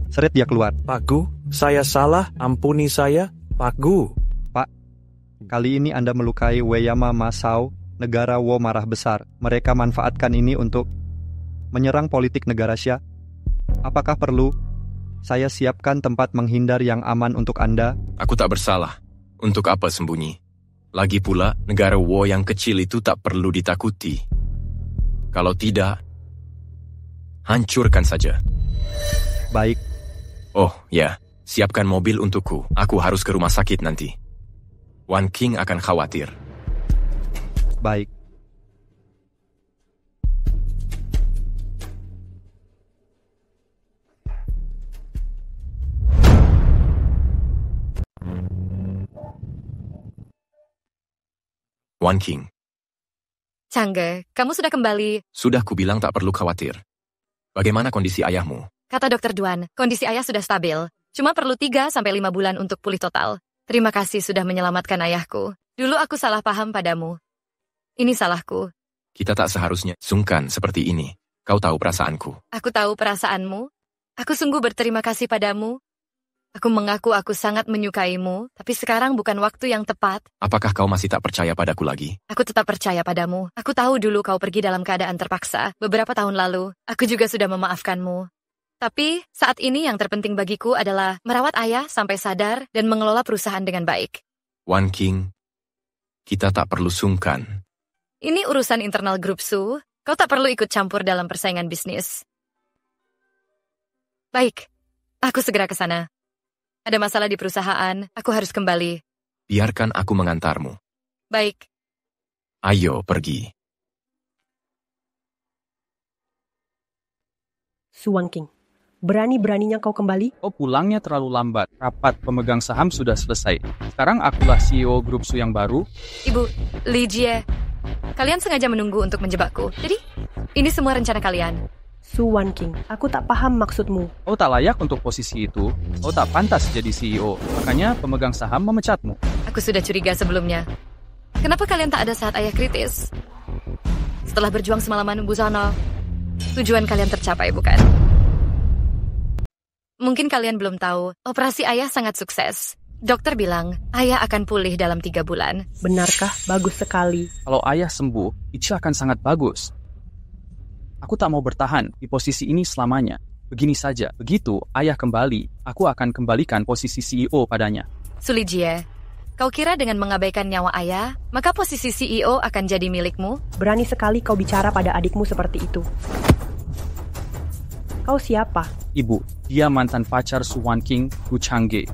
Seret dia keluar.
Pak Gu, saya salah, ampuni saya. Pak Gu.
Pak, kali ini Anda melukai Weyama Masao, negara Wo marah besar. Mereka manfaatkan ini untuk menyerang politik negara Xia. Apakah perlu saya siapkan tempat menghindar yang aman untuk Anda?
Aku tak bersalah. Untuk apa sembunyi? Lagi pula, negara Wo yang kecil itu tak perlu ditakuti. Kalau tidak, hancurkan saja.
Baik.
Oh, ya. Siapkan mobil untukku. Aku harus ke rumah sakit nanti. Wan King akan khawatir.
Baik.
Wan King.
Changge, kamu sudah kembali.
Sudah kubilang tak perlu khawatir. Bagaimana kondisi ayahmu?
Kata Dr. Duan, kondisi ayah sudah stabil. Cuma perlu 3-5 bulan untuk pulih total. Terima kasih sudah menyelamatkan ayahku. Dulu aku salah paham padamu. Ini salahku.
Kita tak seharusnya sungkan seperti ini. Kau tahu perasaanku.
Aku tahu perasaanmu. Aku sungguh berterima kasih padamu. Aku mengaku aku sangat menyukaimu, tapi sekarang bukan waktu yang tepat.
Apakah kau masih tak percaya padaku lagi?
Aku tetap percaya padamu. Aku tahu dulu kau pergi dalam keadaan terpaksa. Beberapa tahun lalu, aku juga sudah memaafkanmu. Tapi, saat ini yang terpenting bagiku adalah merawat ayah sampai sadar dan mengelola perusahaan dengan baik.
Wan King, kita tak perlu sungkan.
Ini urusan internal grup Su. Kau tak perlu ikut campur dalam persaingan bisnis. Baik, aku segera ke sana. Ada masalah di perusahaan, aku harus kembali.
Biarkan aku mengantarmu.
Baik.
Ayo, pergi.
Su Wangking, berani-beraninya kau kembali?
Oh, pulangnya terlalu lambat. Rapat pemegang saham sudah selesai. Sekarang akulah CEO grup Su yang baru.
Ibu, Li Jie, kalian sengaja menunggu untuk menjebakku. Jadi, ini semua rencana kalian.
Su Wangking, aku tak paham maksudmu.
Oh, tak layak untuk posisi itu. Oh, tak pantas jadi CEO. Makanya pemegang saham memecatmu.
Aku sudah curiga sebelumnya. Kenapa kalian tak ada saat ayah kritis? Setelah berjuang semalaman busana, tujuan kalian tercapai, bukan? Mungkin kalian belum tahu, operasi ayah sangat sukses. Dokter bilang, ayah akan pulih dalam 3 bulan.
Benarkah? Bagus sekali.
Kalau ayah sembuh, itu akan sangat bagus. Aku tak mau bertahan di posisi ini selamanya. Begini saja, begitu ayah kembali, aku akan kembalikan posisi CEO padanya.
Su Li Jie, kau kira dengan mengabaikan nyawa ayah, maka posisi CEO akan jadi milikmu?
Berani sekali kau bicara pada adikmu seperti itu. Kau siapa?
Ibu, dia mantan pacar Su Wangking, Gu Changge.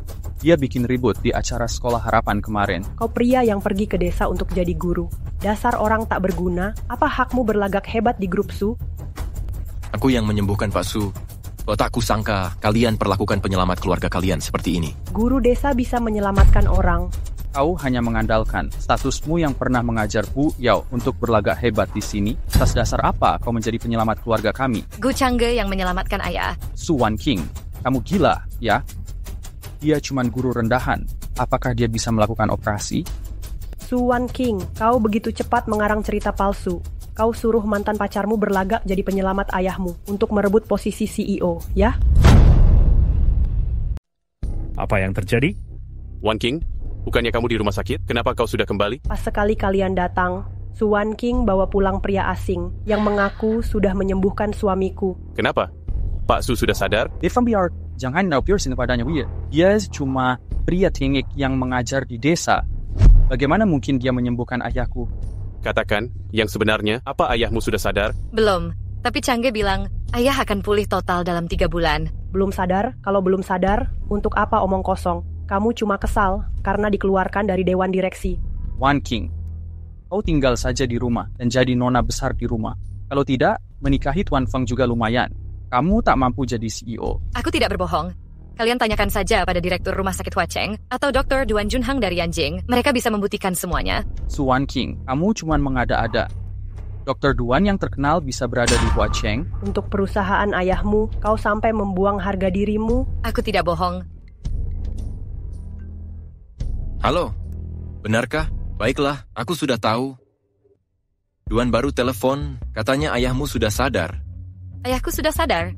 Dia bikin ribut di acara sekolah harapan kemarin.
Kau pria yang pergi ke desa untuk jadi guru. Dasar orang tak berguna, apa hakmu berlagak hebat di grup Su?
Aku yang menyembuhkan Pak Su. Oh, tak kusangka kalian perlakukan penyelamat keluarga kalian seperti ini.
Guru desa bisa menyelamatkan orang.
Kau hanya mengandalkan statusmu yang pernah mengajar Bu Yao untuk berlagak hebat di sini. Atas dasar apa kau menjadi penyelamat keluarga kami?
Gu Changge yang menyelamatkan ayah.
Su Wangking, kamu gila, ya? Dia cuma guru rendahan. Apakah dia bisa melakukan operasi?
Su Wangking, kau begitu cepat mengarang cerita palsu. Kau suruh mantan pacarmu berlagak jadi penyelamat ayahmu untuk merebut posisi CEO, ya?
Apa yang terjadi?
Wan King, bukannya kamu di rumah sakit? Kenapa kau sudah kembali?
Pas sekali kalian datang, Suan King bawa pulang pria asing yang mengaku sudah menyembuhkan suamiku.
Kenapa? Pak Su sudah sadar?
Irfan biar jangan naupirsin kepadanya dia. Dia cuma pria tinggi yang mengajar di desa. Bagaimana mungkin dia menyembuhkan ayahku?
Katakan, yang sebenarnya, apa ayahmu sudah sadar?
Belum, tapi Changge bilang ayah akan pulih total dalam 3 bulan.
Belum sadar? Kalau belum sadar, untuk apa omong kosong? Kamu cuma kesal karena dikeluarkan dari dewan direksi.
Wan King, kau tinggal saja di rumah dan jadi nona besar di rumah. Kalau tidak, menikahi Tuan Feng juga lumayan. Kamu tak mampu jadi CEO.
Aku tidak berbohong. Kalian tanyakan saja pada Direktur Rumah Sakit Huacheng atau Dr. Duan Junhang dari Yanjing. Mereka bisa membuktikan semuanya.
Suan King, kamu cuma mengada-ada. Dr. Duan yang terkenal bisa berada di Huacheng.
Untuk perusahaan ayahmu, kau sampai membuang harga dirimu.
Aku tidak bohong.
Halo, benarkah? Baiklah, aku sudah tahu. Duan baru telepon, katanya ayahmu sudah sadar.
Ayahku sudah sadar.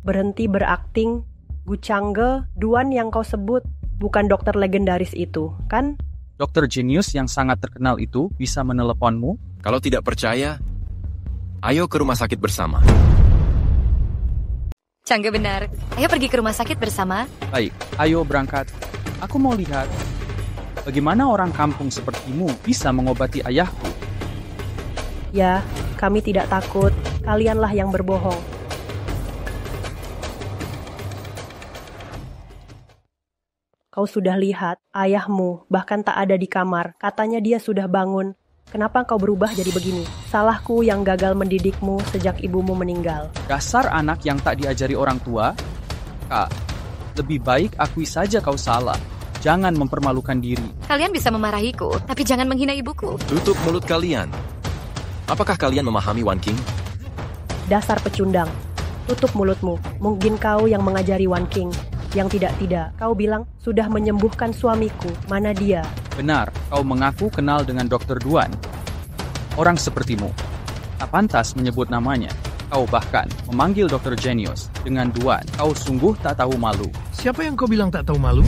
Berhenti berakting. Gu Changge, Duan yang kau sebut, bukan dokter legendaris itu, kan?
Dokter jenius yang sangat terkenal itu bisa meneleponmu?
Kalau tidak percaya, ayo ke rumah sakit bersama.
Changge benar. Ayo pergi ke rumah sakit bersama.
Baik, ayo berangkat. Aku mau lihat bagaimana orang kampung sepertimu bisa mengobati ayahku.
Ya, kami tidak takut. Kalianlah yang berbohong. Kau sudah lihat, ayahmu bahkan tak ada di kamar. Katanya dia sudah bangun. Kenapa kau berubah jadi begini? Salahku yang gagal mendidikmu sejak ibumu meninggal.
Dasar anak yang tak diajari orang tua. Kak, lebih baik akui saja kau salah. Jangan mempermalukan diri.
Kalian bisa memarahiku, tapi jangan menghina ibuku.
Tutup mulut kalian. Apakah kalian memahami Wan King?
Dasar pecundang. Tutup mulutmu. Mungkin kau yang mengajari Wan King. Yang tidak-tidak, kau bilang sudah menyembuhkan suamiku. Mana dia?
Benar, kau mengaku kenal dengan Dr. Duan. Orang sepertimu tak pantas menyebut namanya. Kau bahkan memanggil Dr. Genius dengan Duan. Kau sungguh tak tahu malu.
Siapa yang kau bilang tak tahu malu?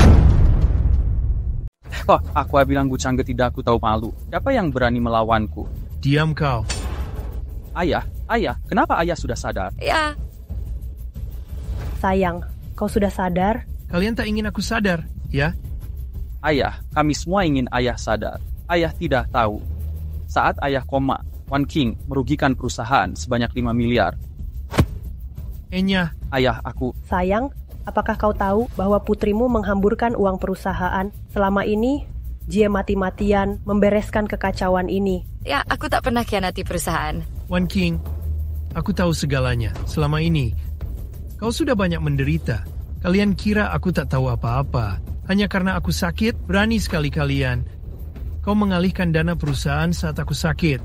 Kok aku bilang Gu Changge tidak aku tahu malu. Siapa yang berani melawanku?
Diam kau.
Ayah, kenapa ayah sudah sadar?
Ya.
Sayang, kau sudah sadar?
Kalian tak ingin aku sadar, ya?
Ayah, kami semua ingin ayah sadar. Ayah tidak tahu. Saat ayah koma, Wan King merugikan perusahaan sebanyak 5 miliar.
Enya.
Ayah, aku...
Sayang, apakah kau tahu bahwa putrimu menghamburkan uang perusahaan? Selama ini, dia mati-matian membereskan kekacauan ini.
Ya, aku tak pernah khianati perusahaan.
Wan King, aku tahu segalanya. Selama ini, kau sudah banyak menderita. Kalian kira aku tak tahu apa-apa. Hanya karena aku sakit, berani sekali kalian. Kau mengalihkan dana perusahaan saat aku sakit.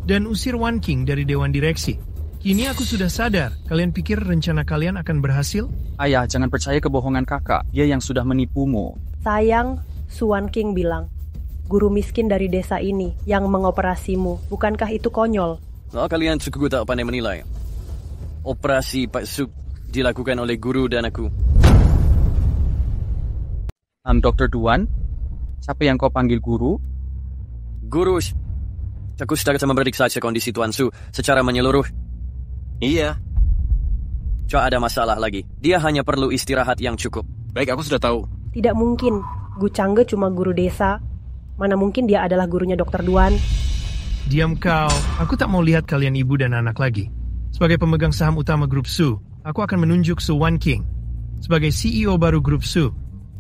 Dan usir Wan King dari dewan direksi. Kini aku sudah sadar. Kalian pikir rencana kalian akan berhasil?
Ayah, jangan percaya kebohongan kakak. Dia yang sudah menipumu.
Sayang, Suan King bilang, guru miskin dari desa ini yang mengoperasimu. Bukankah itu konyol?
Oh, kalian cukup tak pandai menilai. Operasi Pak Su dilakukan oleh guru dan aku.
Dr. Duan, siapa yang kau panggil guru?
Guru, aku sedang memeriksa kondisi Tuan Su secara menyeluruh.
Iya.
Tak ada masalah lagi. Dia hanya perlu istirahat yang cukup.
Baik, aku sudah tahu.
Tidak mungkin. Gu Changge cuma guru desa. Mana mungkin dia adalah gurunya Dr. Duan?
Diam kau. Aku tak mau lihat kalian ibu dan anak lagi. Sebagai pemegang saham utama Grup Su, aku akan menunjuk Su Wan King sebagai CEO baru Grup Su.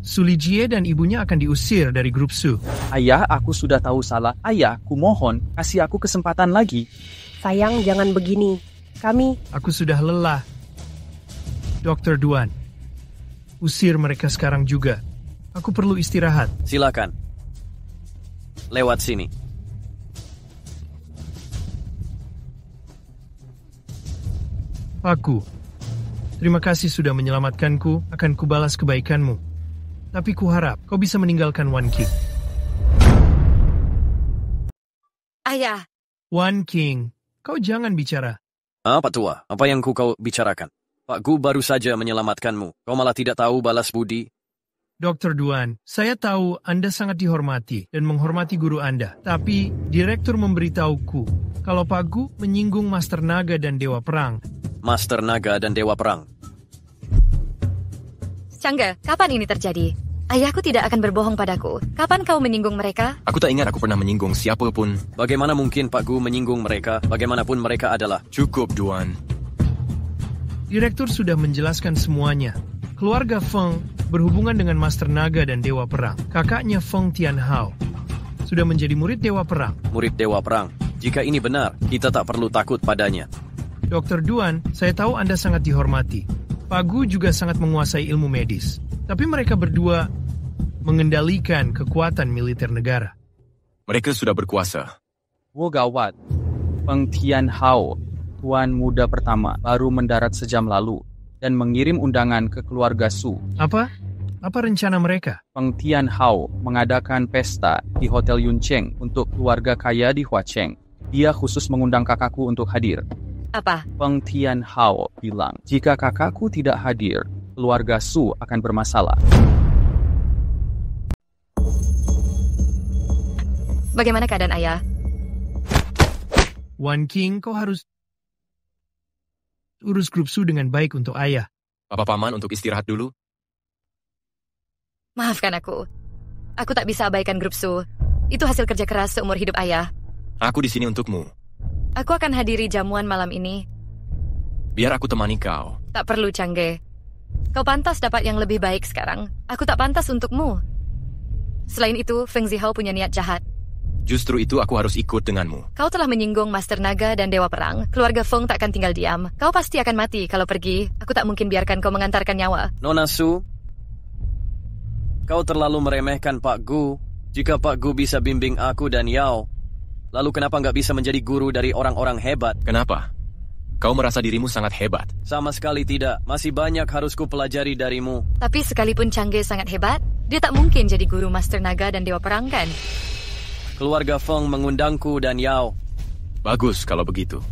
Su Lijie dan ibunya akan diusir dari Grup Su.
Ayah, aku sudah tahu salah. Ayah, kumohon, kasih aku kesempatan lagi.
Sayang, jangan begini.
Aku sudah lelah. Dr. Duan, usir mereka sekarang juga. Aku perlu istirahat.
Silakan. Lewat sini.
Aku, terima kasih sudah menyelamatkanku, akan kubalas kebaikanmu. Tapi kuharap kau bisa meninggalkan Wan King.
Ayah.
Wan King, kau jangan bicara.
Pak Tua, apa yang kau bicarakan? Pak Gu baru saja menyelamatkanmu. Kau malah tidak tahu balas budi.
Dr. Duan, saya tahu Anda sangat dihormati dan menghormati guru Anda. Tapi, Direktur memberitahuku kalau Pak Gu menyinggung Master Naga dan Dewa Perang.
Master Naga dan Dewa Perang.
Changge, kapan ini terjadi? Ayahku tidak akan berbohong padaku. Kapan kau menyinggung mereka?
Aku tak ingat aku pernah menyinggung siapapun.
Bagaimana mungkin Pak Gu menyinggung mereka, bagaimanapun mereka adalah?
Cukup, Duan.
Direktur sudah menjelaskan semuanya. Keluarga Feng berhubungan dengan Master Naga dan Dewa Perang. Kakaknya Feng Tianhao sudah menjadi murid Dewa Perang.
Murid Dewa Perang. Jika ini benar, kita tak perlu takut padanya.
Dr. Duan, saya tahu Anda sangat dihormati. Pak Gu juga sangat menguasai ilmu medis. Tapi mereka berdua mengendalikan kekuatan militer negara.
Mereka sudah berkuasa.
Gawat. Feng Tianhao, Tuan Muda pertama, baru mendarat sejam lalu dan mengirim undangan ke keluarga Su.
Apa? Apa rencana mereka?
Feng Tianhao mengadakan pesta di Hotel Yuncheng untuk keluarga kaya di Huacheng. Dia khusus mengundang kakakku untuk hadir.
Apa?
Feng Tianhao bilang, jika kakakku tidak hadir, keluarga Su akan bermasalah.
Bagaimana keadaan ayah?
Wan King, kau harus urus grup Su dengan baik untuk ayah.
Papa Paman untuk istirahat dulu?
Maafkan aku. Aku tak bisa abaikan grup Su. Itu hasil kerja keras seumur hidup ayah.
Aku di sini untukmu.
Aku akan hadiri jamuan malam ini.
Biar aku temani kau.
Tak perlu, Changge. Kau pantas dapat yang lebih baik sekarang. Aku tak pantas untukmu. Selain itu, Feng Zihao punya niat jahat.
Justru itu aku harus ikut denganmu.
Kau telah menyinggung Master Naga dan Dewa Perang. Keluarga Feng tak akan tinggal diam. Kau pasti akan mati kalau pergi. Aku tak mungkin biarkan kau mengantarkan nyawa.
Nona Su, kau terlalu meremehkan Pak Gu. Jika Pak Gu bisa bimbing aku dan Yao, lalu kenapa nggak bisa menjadi guru dari orang-orang hebat?
Kenapa? Kau merasa dirimu sangat hebat?
Sama sekali tidak. Masih banyak harus kupelajari darimu.
Tapi sekalipun Changge sangat hebat, dia tak mungkin jadi guru Master Naga dan Dewa Perang, kan?
Keluarga Feng mengundangku dan Yao.
Bagus kalau begitu.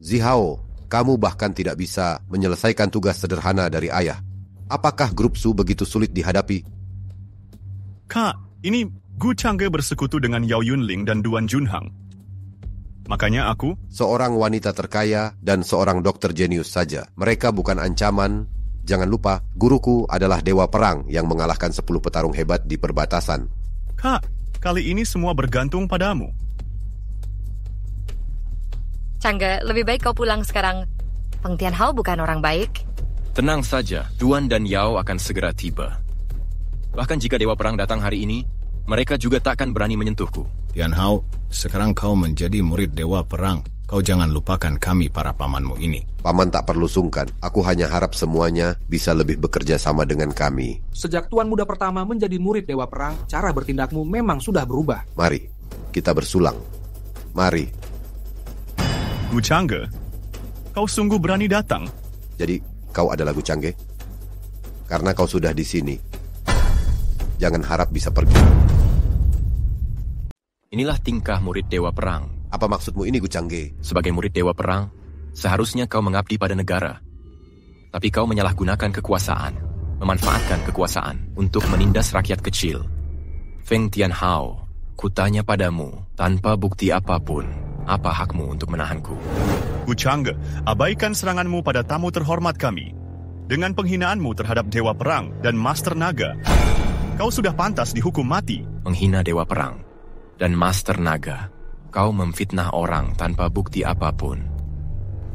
Zihao, kamu bahkan tidak bisa menyelesaikan tugas sederhana dari ayah. Apakah grup Su begitu sulit dihadapi?
Kak, ini Gu Changge bersekutu dengan Yao Yunling dan Duan Junhang. Makanya aku
seorang wanita terkaya dan seorang dokter jenius saja. Mereka bukan ancaman. Jangan lupa, guruku adalah Dewa Perang yang mengalahkan 10 petarung hebat di perbatasan.
Kak, kali ini semua bergantung padamu.
Changge, lebih baik kau pulang sekarang. Feng Tianhao bukan orang baik.
Tenang saja, Duan dan Yao akan segera tiba. Bahkan jika Dewa Perang datang hari ini, mereka juga tak akan berani menyentuhku.
Tianhao, sekarang kau menjadi murid Dewa Perang. Kau jangan lupakan kami para pamanmu ini.
Paman tak perlu sungkan. Aku hanya harap semuanya bisa lebih bekerja sama dengan kami.
Sejak Tuan Muda pertama menjadi murid Dewa Perang, cara bertindakmu memang sudah berubah.
Mari, kita bersulang. Mari.
Gu Changge, kau sungguh berani datang.
Jadi, kau adalah Gu Changge? Karena kau sudah di sini, jangan harap bisa pergi.
Inilah tingkah murid Dewa Perang.
Apa maksudmu ini, Gu Changge?
Sebagai murid Dewa Perang, seharusnya kau mengabdi pada negara. Tapi kau menyalahgunakan kekuasaan, memanfaatkan kekuasaan untuk menindas rakyat kecil. Feng Tianhao, kutanya padamu, tanpa bukti apapun, apa hakmu untuk menahanku?
Gu Changge, abaikan seranganmu pada tamu terhormat kami. Dengan penghinaanmu terhadap Dewa Perang dan Master Naga, kau sudah pantas dihukum mati.
Menghina Dewa Perang dan Master Naga. Kau memfitnah orang tanpa bukti apapun.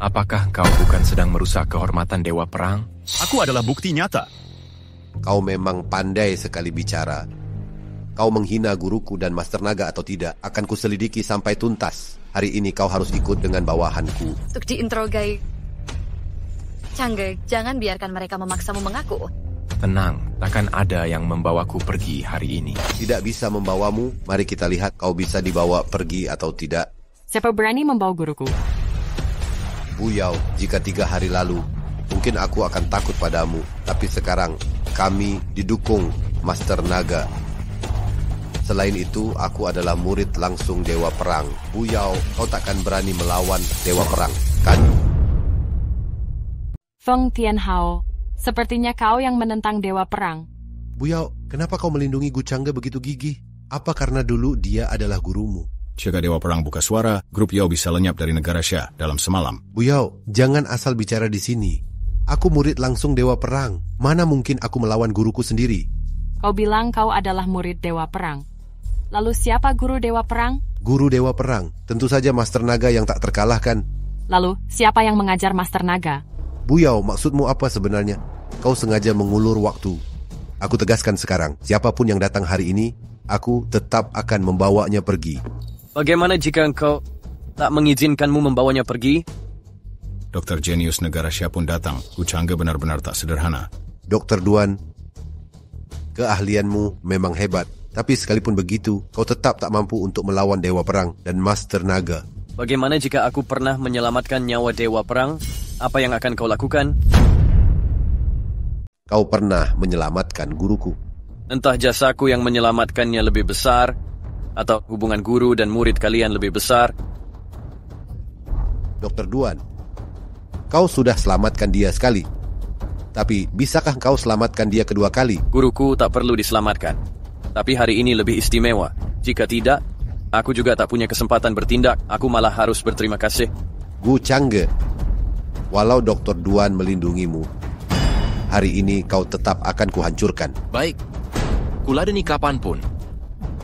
Apakah kau bukan sedang merusak kehormatan Dewa Perang?
Aku adalah bukti nyata.
Kau memang pandai sekali bicara. Kau menghina guruku dan Master Naga atau tidak, akan kuselidiki sampai tuntas. Hari ini kau harus ikut dengan bawahanku.
Untuk diinterogai. Changge, jangan biarkan mereka memaksamu mengaku.
Tenang, takkan ada yang membawaku pergi hari ini.
Tidak bisa membawamu, mari kita lihat kau bisa dibawa pergi atau tidak.
Siapa berani membawa guruku?
Bu Yao, jika 3 hari lalu, mungkin aku akan takut padamu. Tapi sekarang, kami didukung Master Naga. Selain itu, aku adalah murid langsung Dewa Perang. Bu Yao, kau takkan berani melawan Dewa Perang, kan?
Feng Tianhao, sepertinya kau yang menentang Dewa Perang.
Bu Yao, kenapa kau melindungi Gu Changge begitu gigih? Apa karena dulu dia adalah gurumu?
Jika Dewa Perang buka suara, grup Yao bisa lenyap dari negara Xia dalam semalam.
Bu Yao, jangan asal bicara di sini. Aku murid langsung Dewa Perang. Mana mungkin aku melawan guruku sendiri?
Kau bilang kau adalah murid Dewa Perang. Lalu siapa guru Dewa Perang?
Guru Dewa Perang, tentu saja Master Naga yang tak terkalahkan.
Lalu, siapa yang mengajar Master Naga?
Bu Yao, maksudmu apa sebenarnya? Kau sengaja mengulur waktu. Aku tegaskan sekarang, siapapun yang datang hari ini, aku tetap akan membawanya pergi.
Bagaimana jika engkau tak mengizinkanmu membawanya pergi?
Dr. Genius negara Xia pun datang. Gu Changge benar-benar tak sederhana.
Dr. Duan, keahlianmu memang hebat. Tapi sekalipun begitu, kau tetap tak mampu untuk melawan Dewa Perang dan Master Naga.
Bagaimana jika aku pernah menyelamatkan nyawa Dewa Perang? Apa yang akan kau lakukan?
Kau pernah menyelamatkan guruku.
Entah jasaku yang menyelamatkannya lebih besar, atau hubungan guru dan murid kalian lebih besar.
Dr. Duan, kau sudah selamatkan dia sekali. Tapi bisakah kau selamatkan dia kedua kali?
Guruku tak perlu diselamatkan. Tapi hari ini lebih istimewa. Jika tidak, aku juga tak punya kesempatan bertindak. Aku malah harus berterima kasih.
Gu Changge, walau Dr. Duan melindungimu, hari ini kau tetap akan kuhancurkan.
Baik, kuladeni kapanpun.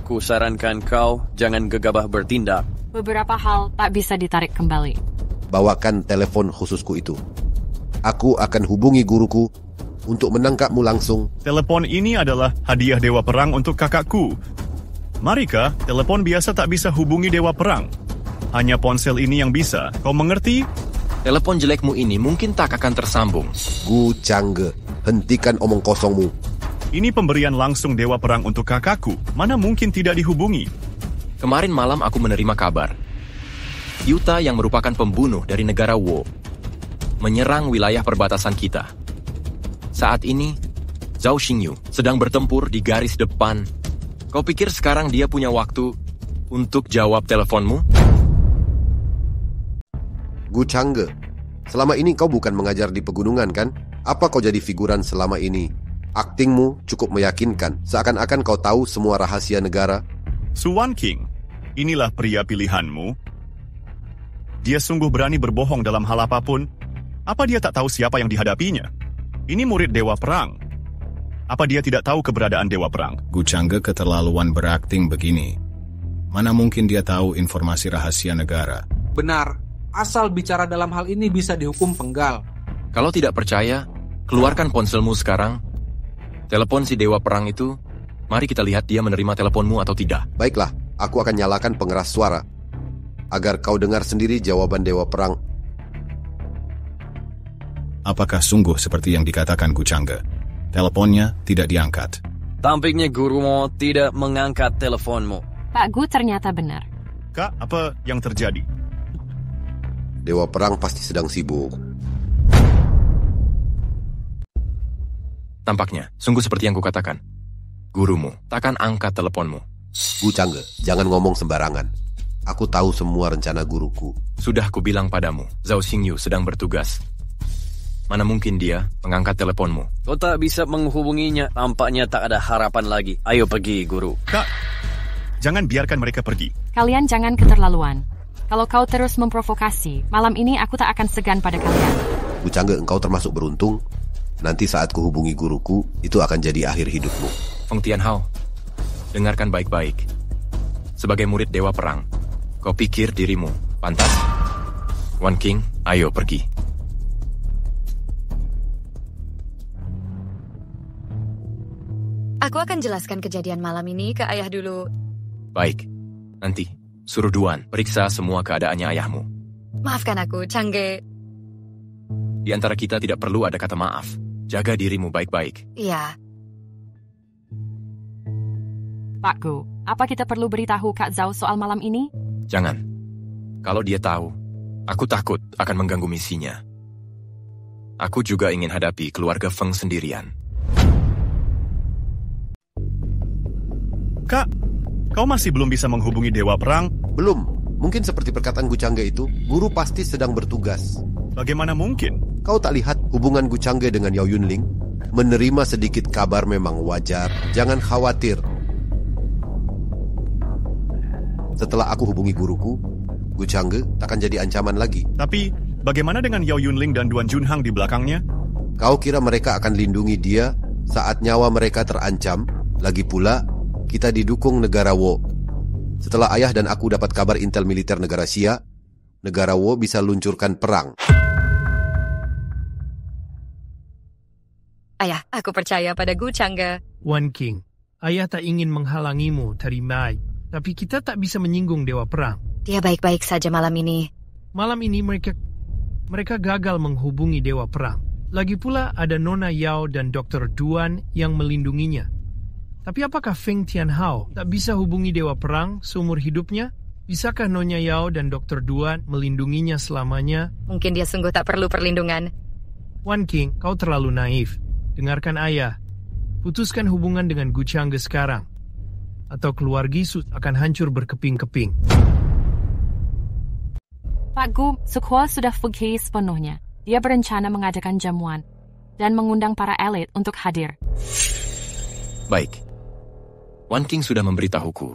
Ku sarankan kau jangan gegabah bertindak.
Beberapa hal tak bisa ditarik kembali.
Bawakan telepon khususku itu. Aku akan hubungi guruku untuk menangkapmu langsung.
Telepon ini adalah hadiah Dewa Perang untuk kakakku. Marika, telepon biasa tak bisa hubungi Dewa Perang. Hanya ponsel ini yang bisa. Kau mengerti?
Telepon jelekmu ini mungkin tak akan tersambung.
Gu Changge, hentikan omong kosongmu.
Ini pemberian langsung Dewa Perang untuk kakakku. Mana mungkin tidak dihubungi?
Kemarin malam aku menerima kabar. Yuta yang merupakan pembunuh dari negara Wo menyerang wilayah perbatasan kita. Saat ini, Zhao Xingyu sedang bertempur di garis depan. Kau pikir sekarang dia punya waktu untuk jawab teleponmu?
Gu Changge, selama ini kau bukan mengajar di pegunungan kan? Apa kau jadi figuran selama ini? Aktingmu cukup meyakinkan, seakan-akan kau tahu semua rahasia negara.
Suan King, inilah pria pilihanmu. Dia sungguh berani berbohong dalam hal apapun. Apa dia tak tahu siapa yang dihadapinya? Ini murid Dewa Perang. Apa dia tidak tahu keberadaan Dewa Perang?
Gu Changge keterlaluan berakting begini. Mana mungkin dia tahu informasi rahasia negara?
Benar, asal bicara dalam hal ini bisa dihukum penggal.
Kalau tidak percaya, keluarkan ponselmu sekarang. Telepon si Dewa Perang itu, mari kita lihat dia menerima teleponmu atau tidak.
Baiklah, aku akan nyalakan pengeras suara, agar kau dengar sendiri jawaban Dewa Perang.
Apakah sungguh seperti yang dikatakan Gu Changge? Teleponnya tidak diangkat.
Tampaknya gurumu tidak mengangkat teleponmu.
Pak Gu ternyata benar.
Kak, apa yang terjadi?
Dewa Perang pasti sedang sibuk.
Tampaknya, sungguh seperti yang kukatakan. Gurumu takkan angkat teleponmu.
Gu Changge, jangan ngomong sembarangan. Aku tahu semua rencana guruku.
Sudah kubilang padamu, Zhao Xingyu sedang bertugas. Mana mungkin dia mengangkat teleponmu?
Kau tak bisa menghubunginya. Tampaknya tak ada harapan lagi. Ayo pergi, guru.
Kak, jangan biarkan mereka pergi.
Kalian jangan keterlaluan. Kalau kau terus memprovokasi, malam ini aku tak akan segan pada kalian.
Gu Changge, engkau termasuk beruntung. Nanti saat kuhubungi guruku, itu akan jadi akhir hidupmu.
Feng Tianhao, dengarkan baik-baik. Sebagai murid Dewa Perang, kau pikir dirimu pantas? Wan King, ayo pergi.
Aku akan jelaskan kejadian malam ini ke ayah dulu.
Baik, nanti suruh Duan periksa semua keadaannya ayahmu.
Maafkan aku, Changge.
Di antara kita tidak perlu ada kata maaf. Jaga dirimu baik-baik.
Iya.
Pak Gu, apa kita perlu beritahu Kak Zhao soal malam ini?
Jangan. Kalau dia tahu, aku takut akan mengganggu misinya. Aku juga ingin hadapi keluarga Feng sendirian.
Kak, kau masih belum bisa menghubungi Dewa Perang?
Belum. Mungkin seperti perkataan Gu Changge itu, guru pasti sedang bertugas.
Bagaimana mungkin?
Kau tak lihat hubungan Gu Changge dengan Yao Yunling? Menerima sedikit kabar memang wajar. Jangan khawatir. Setelah aku hubungi guruku, Gu Changge takkan jadi ancaman lagi.
Tapi, bagaimana dengan Yao Yunling dan Duan Junhang di belakangnya?
Kau kira mereka akan lindungi dia saat nyawa mereka terancam? Lagi pula, kita didukung negara Wo. Setelah ayah dan aku dapat kabar intel militer negara Xia, negara Wo bisa luncurkan perang.
Ayah, aku percaya pada Gu Changge.
Wan King, ayah tak ingin menghalangimu dari Mai, tapi kita tak bisa menyinggung Dewa Perang.
Dia baik-baik saja malam ini.
Malam ini mereka gagal menghubungi Dewa Perang. Lagi pula ada Nona Yao dan Dr. Duan yang melindunginya. Tapi apakah Feng Tianhao tak bisa hubungi Dewa Perang seumur hidupnya? Bisakah Nona Yao dan Dr. Duan melindunginya selamanya?
Mungkin dia sungguh tak perlu perlindungan.
Wan King, kau terlalu naif. Dengarkan ayah. Putuskan hubungan dengan Gu Changge sekarang. Atau keluarga Su akan hancur berkeping-keping.
Pak Gu, Sukhwa sudah pergi sepenuhnya. Dia berencana mengadakan jamuan dan mengundang para elit untuk hadir.
Baik. Wan King sudah memberitahuku.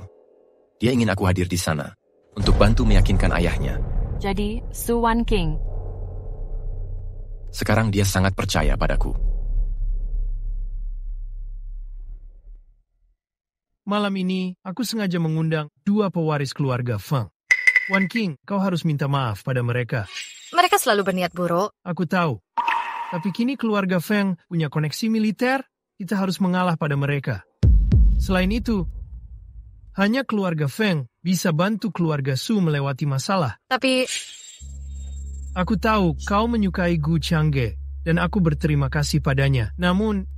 Dia ingin aku hadir di sana untuk bantu meyakinkan ayahnya.
Jadi, Su Wan King.
Sekarang dia sangat percaya padaku.
Malam ini, aku sengaja mengundang 2 pewaris keluarga Feng. Wan King, kau harus minta maaf pada mereka.
Mereka selalu berniat buruk.
Aku tahu. Tapi kini keluarga Feng punya koneksi militer, kita harus mengalah pada mereka. Selain itu, hanya keluarga Feng bisa bantu keluarga Su melewati masalah.
Tapi...
Aku tahu kau menyukai Gu Changge, dan aku berterima kasih padanya. Namun,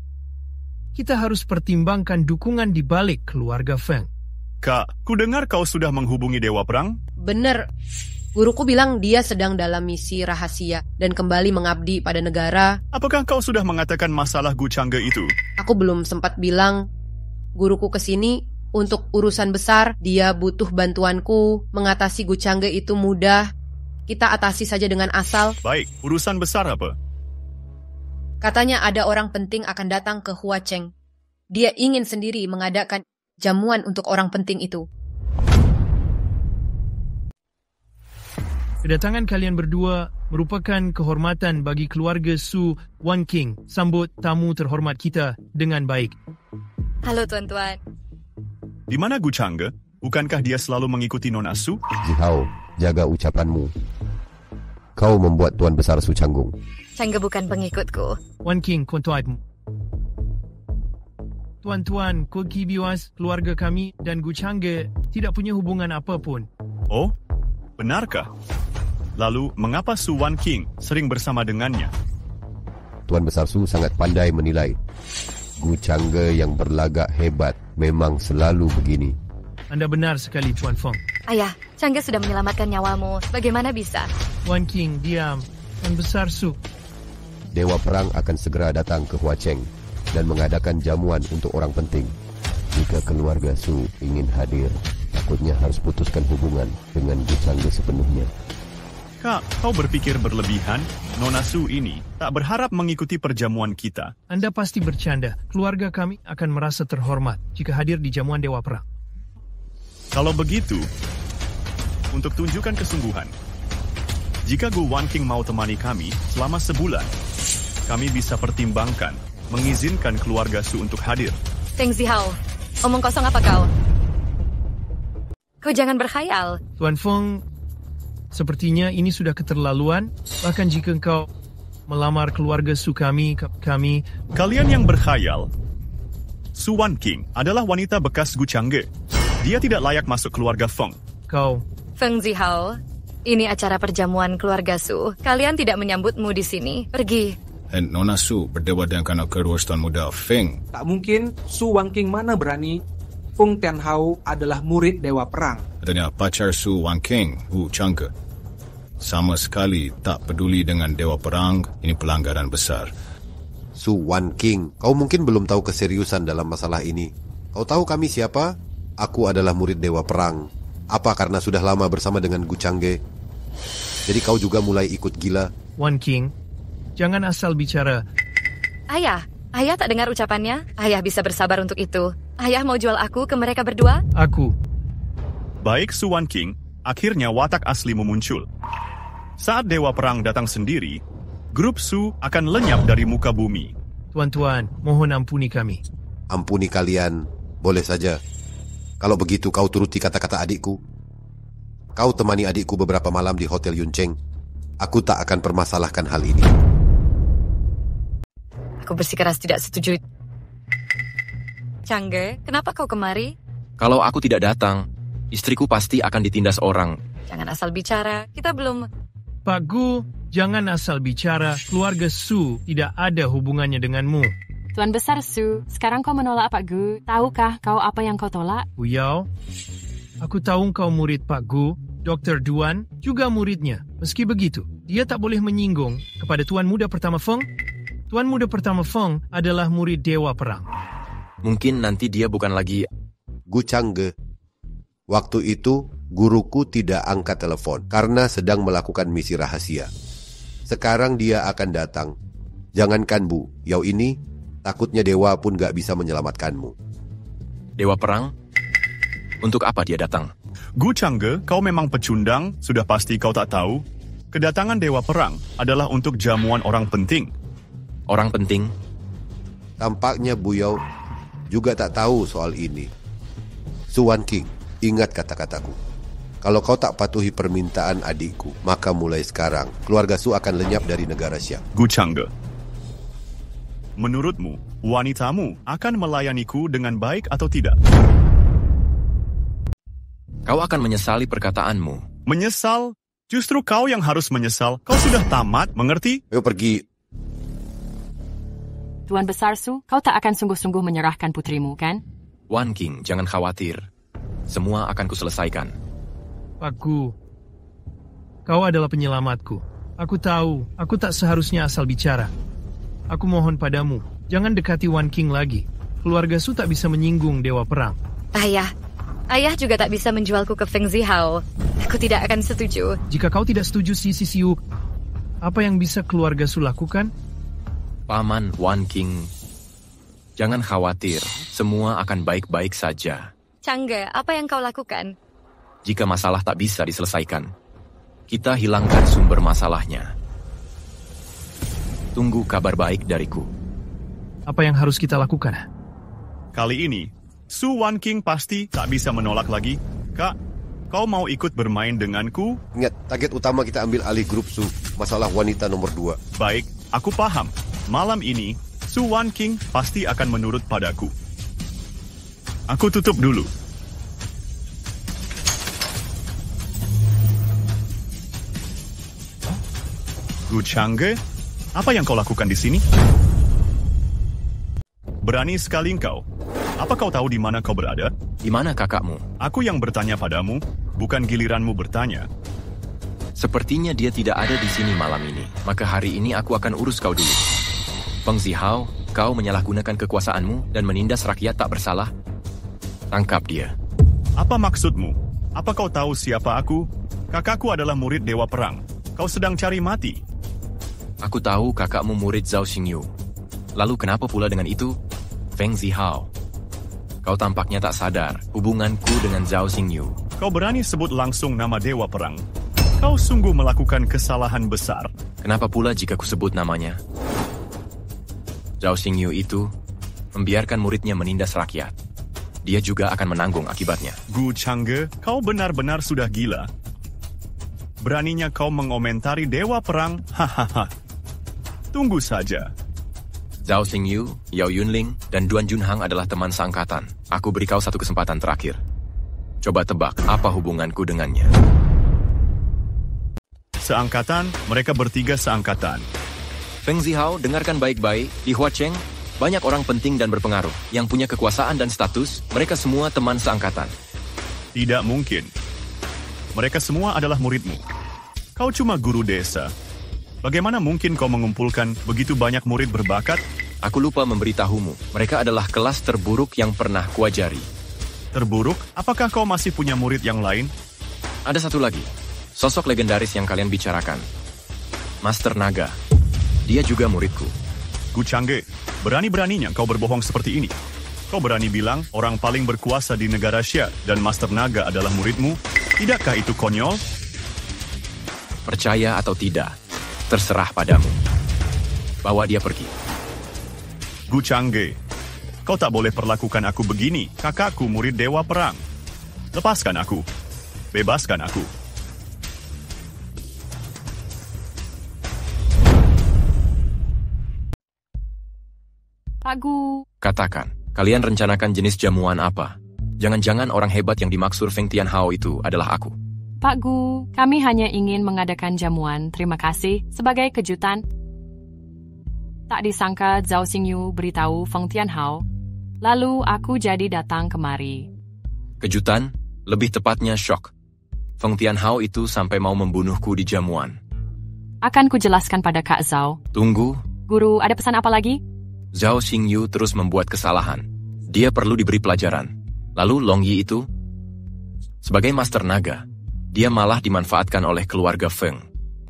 kita harus pertimbangkan dukungan di balik keluarga Feng.
Kak, ku dengar kau sudah menghubungi Dewa Perang?
Bener. Guruku bilang dia sedang dalam misi rahasia dan kembali mengabdi pada negara.
Apakah kau sudah mengatakan masalah Gu Changge itu?
Aku belum sempat bilang. Guruku kesini untuk urusan besar. Dia butuh bantuanku. Mengatasi Gu Changge itu mudah. Kita atasi saja dengan asal.
Baik, urusan besar apa?
Katanya ada orang penting akan datang ke Huacheng. Dia ingin sendiri mengadakan jamuan untuk orang penting itu.
Kedatangan kalian berdua merupakan kehormatan bagi keluarga Su Wan King. Sambut tamu terhormat kita dengan baik.
Halo tuan-tuan.
Di mana Gu Changge? Bukankah dia selalu mengikuti Nona Su?
Jihao, jaga ucapanmu. Kau membuat Tuan Besar Su canggung.
Changge bukan pengikutku.
Wan King, tuan-tuan, Koki Biwas, keluarga kami dan Gu Changge tidak punya hubungan apapun.
Oh, benarkah? Lalu, mengapa Su Wan King sering bersama dengannya?
Tuan Besar Su sangat pandai menilai. Gu Changge yang berlagak hebat memang selalu begini.
Anda benar sekali, Tuan Feng.
Ayah, Changge sudah menyelamatkan nyawamu. Bagaimana bisa?
Wan King, diam. Tuan Besar Su.
Dewa Perang akan segera datang ke Huacheng dan mengadakan jamuan untuk orang penting. Jika keluarga Su ingin hadir, takutnya harus putuskan hubungan dengan Gu Changge sepenuhnya.
Kak, kau berpikir berlebihan? Nona Su ini tak berharap mengikuti perjamuan kita.
Anda pasti bercanda. Keluarga kami akan merasa terhormat jika hadir di jamuan Dewa Perang.
Kalau begitu, untuk tunjukkan kesungguhan, jika Gu Wan King mau temani kami selama sebulan, kami bisa pertimbangkan mengizinkan keluarga Su untuk hadir.
Feng Zihao, omong kosong apa kau? Kau jangan berkhayal.
Tuan Feng, sepertinya ini sudah keterlaluan. Bahkan jika kau melamar keluarga Su kami...
Kalian yang berkhayal, Su Wan King adalah wanita bekas Gu Changge. Dia tidak layak masuk keluarga Feng.
Kau...
Feng Zihao, ini acara perjamuan keluarga Su. Kalian tidak menyambutmu di sini. Pergi.
Nona Su berdewa dengan anak kedua Tuan Muda Feng.
Tak mungkin Su Wan King mana berani. Feng Tianhao adalah murid Dewa Perang.
Katanya pacar Su Wan King, Gu Changge. Sama sekali tak peduli dengan Dewa Perang. Ini pelanggaran besar.
Su Wan King, kau mungkin belum tahu keseriusan dalam masalah ini. Kau tahu kami siapa? Aku adalah murid Dewa Perang. Apa karena sudah lama bersama dengan Gu Changge? Jadi kau juga mulai ikut gila?
Wan King, Jangan asal bicara.
Ayah tak dengar ucapannya? Ayah bisa bersabar untuk itu. Ayah mau jual aku ke mereka berdua?
Aku.
Baik, Su Wan King, akhirnya watak aslimu muncul. Saat Dewa Perang datang sendiri, grup Su akan lenyap dari muka bumi.
Tuan-tuan, mohon ampuni kami.
Ampuni kalian, boleh saja. Kalau begitu kau turuti kata-kata adikku. Kau temani adikku beberapa malam di Hotel Yuncheng. Aku tak akan permasalahkan hal ini.
Aku bersikeras tidak setuju. Changge, kenapa kau kemari?
Kalau aku tidak datang, istriku pasti akan ditindas orang.
Jangan asal bicara, kita belum...
Pak Gu, jangan asal bicara. Keluarga Su tidak ada hubungannya denganmu.
Tuan Besar Su, sekarang kau menolak Pak Gu. Tahukah kau apa yang kau tolak?
Bu Yao, aku tahu kau murid Pak Gu. Dr. Duan juga muridnya. Meski begitu, dia tak boleh menyinggung kepada Tuan Muda Pertama Feng. Tuan Muda Pertama Feng adalah murid Dewa Perang.
Mungkin nanti dia bukan lagi...
Gu Changge. Waktu itu, guruku tidak angkat telepon karena sedang melakukan misi rahasia. Sekarang dia akan datang. Jangankan Bu Yao ini, takutnya dewa pun gak bisa menyelamatkanmu.
Dewa Perang? Untuk apa dia datang?
Gu Changge, kau memang pecundang, sudah pasti kau tak tahu. Kedatangan Dewa Perang adalah untuk jamuan orang penting.
Orang penting?
Tampaknya Bu Yao juga tak tahu soal ini. Su Wan King, ingat kata-kataku. Kalau kau tak patuhi permintaan adikku, maka mulai sekarang keluarga Su akan lenyap dari negara Xia.
Gu Changge, menurutmu, wanitamu akan melayaniku dengan baik atau tidak?
Kau akan menyesali perkataanmu.
Menyesal? Justru kau yang harus menyesal. Kau sudah tamat, mengerti?
Ayo pergi.
Tuan Besar Su, kau tak akan sungguh-sungguh menyerahkan putrimu, kan?
Wan King, jangan khawatir. Semua akan kuselesaikan.
Pak Gu, kau adalah penyelamatku. Aku tahu, aku tak seharusnya asal bicara. Aku mohon padamu, jangan dekati Wan King lagi. Keluarga Su tak bisa menyinggung Dewa Perang.
Ayah juga tak bisa menjualku ke Feng Zihao. Aku tidak akan setuju.
Jika kau tidak setuju, Sisi Siu, apa yang bisa keluarga Su lakukan?
Paman Wan King, jangan khawatir. Semua akan baik-baik saja.
Changge, apa yang kau lakukan?
Jika masalah tak bisa diselesaikan, kita hilangkan sumber masalahnya. Tunggu kabar baik dariku.
Apa yang harus kita lakukan?
Kali ini, Su Wan King pasti tak bisa menolak lagi. Kak, kau mau ikut bermain denganku?
Ingat, target utama kita ambil alih grup Su. Masalah wanita nomor 2.
Baik, aku paham. Malam ini, Su Wan King pasti akan menurut padaku. Aku tutup dulu. Gu Changge, apa yang kau lakukan di sini? Berani sekali engkau. Apa kau tahu di mana kau berada?
Di mana kakakmu?
Aku yang bertanya padamu, bukan giliranmu bertanya.
Sepertinya dia tidak ada di sini malam ini. Maka hari ini aku akan urus kau dulu. Feng Zihao, kau menyalahgunakan kekuasaanmu dan menindas rakyat tak bersalah. Tangkap dia.
Apa maksudmu? Apa kau tahu siapa aku? Kakakku adalah murid Dewa Perang. Kau sedang cari mati.
Aku tahu kakakmu murid Zhao Xingyu. Lalu kenapa pula dengan itu? Feng Zihao, kau tampaknya tak sadar hubunganku dengan Zhao Xingyu.
Kau berani sebut langsung nama Dewa Perang. Kau sungguh melakukan kesalahan besar.
Kenapa pula jika kusebut namanya? Zhao Xingyu itu membiarkan muridnya menindas rakyat. Dia juga akan menanggung akibatnya.
Gu Changge, kau benar-benar sudah gila. Beraninya kau mengomentari Dewa Perang? Hahaha. Tunggu saja.
Zhao Xingyu, Yao Yunling, dan Duan Junhang adalah teman seangkatan. Aku beri kau satu kesempatan terakhir. Coba tebak apa hubunganku dengannya.
Seangkatan, mereka bertiga seangkatan.
Feng Zihao, dengarkan baik-baik. Di Huacheng, banyak orang penting dan berpengaruh. Yang punya kekuasaan dan status, mereka semua teman seangkatan.
Tidak mungkin. Mereka semua adalah muridmu. Kau cuma guru desa. Bagaimana mungkin kau mengumpulkan begitu banyak murid berbakat?
Aku lupa memberitahumu. Mereka adalah kelas terburuk yang pernah kuajari.
Terburuk? Apakah kau masih punya murid yang lain?
Ada satu lagi. Sosok legendaris yang kalian bicarakan. Master Naga. Dia juga muridku.
Gu Changge, berani-beraninya kau berbohong seperti ini. Kau berani bilang orang paling berkuasa di negara Xia dan Master Naga adalah muridmu? Tidakkah itu konyol?
Percaya atau tidak, terserah padamu. Bawa dia pergi.
Gu Changge, kau tak boleh perlakukan aku begini. Kakakku murid Dewa Perang. Lepaskan aku. Bebaskan aku.
Pak Gu.
Katakan, kalian rencanakan jenis jamuan apa? Jangan-jangan orang hebat yang dimaksud Feng Tianhao itu adalah aku.
Pak Gu, kami hanya ingin mengadakan jamuan terima kasih sebagai kejutan. Tak disangka Zhao Xingyu beritahu Feng Tianhao. Lalu aku jadi datang kemari.
Kejutan? Lebih tepatnya syok. Feng Tianhao itu sampai mau membunuhku di jamuan.
Akan kujelaskan pada Kak Zhao.
Tunggu.
Guru, ada pesan apa lagi?
Zhao Xingyu terus membuat kesalahan. Dia perlu diberi pelajaran. Lalu Long Yi itu? Sebagai Master Naga, dia malah dimanfaatkan oleh keluarga Feng.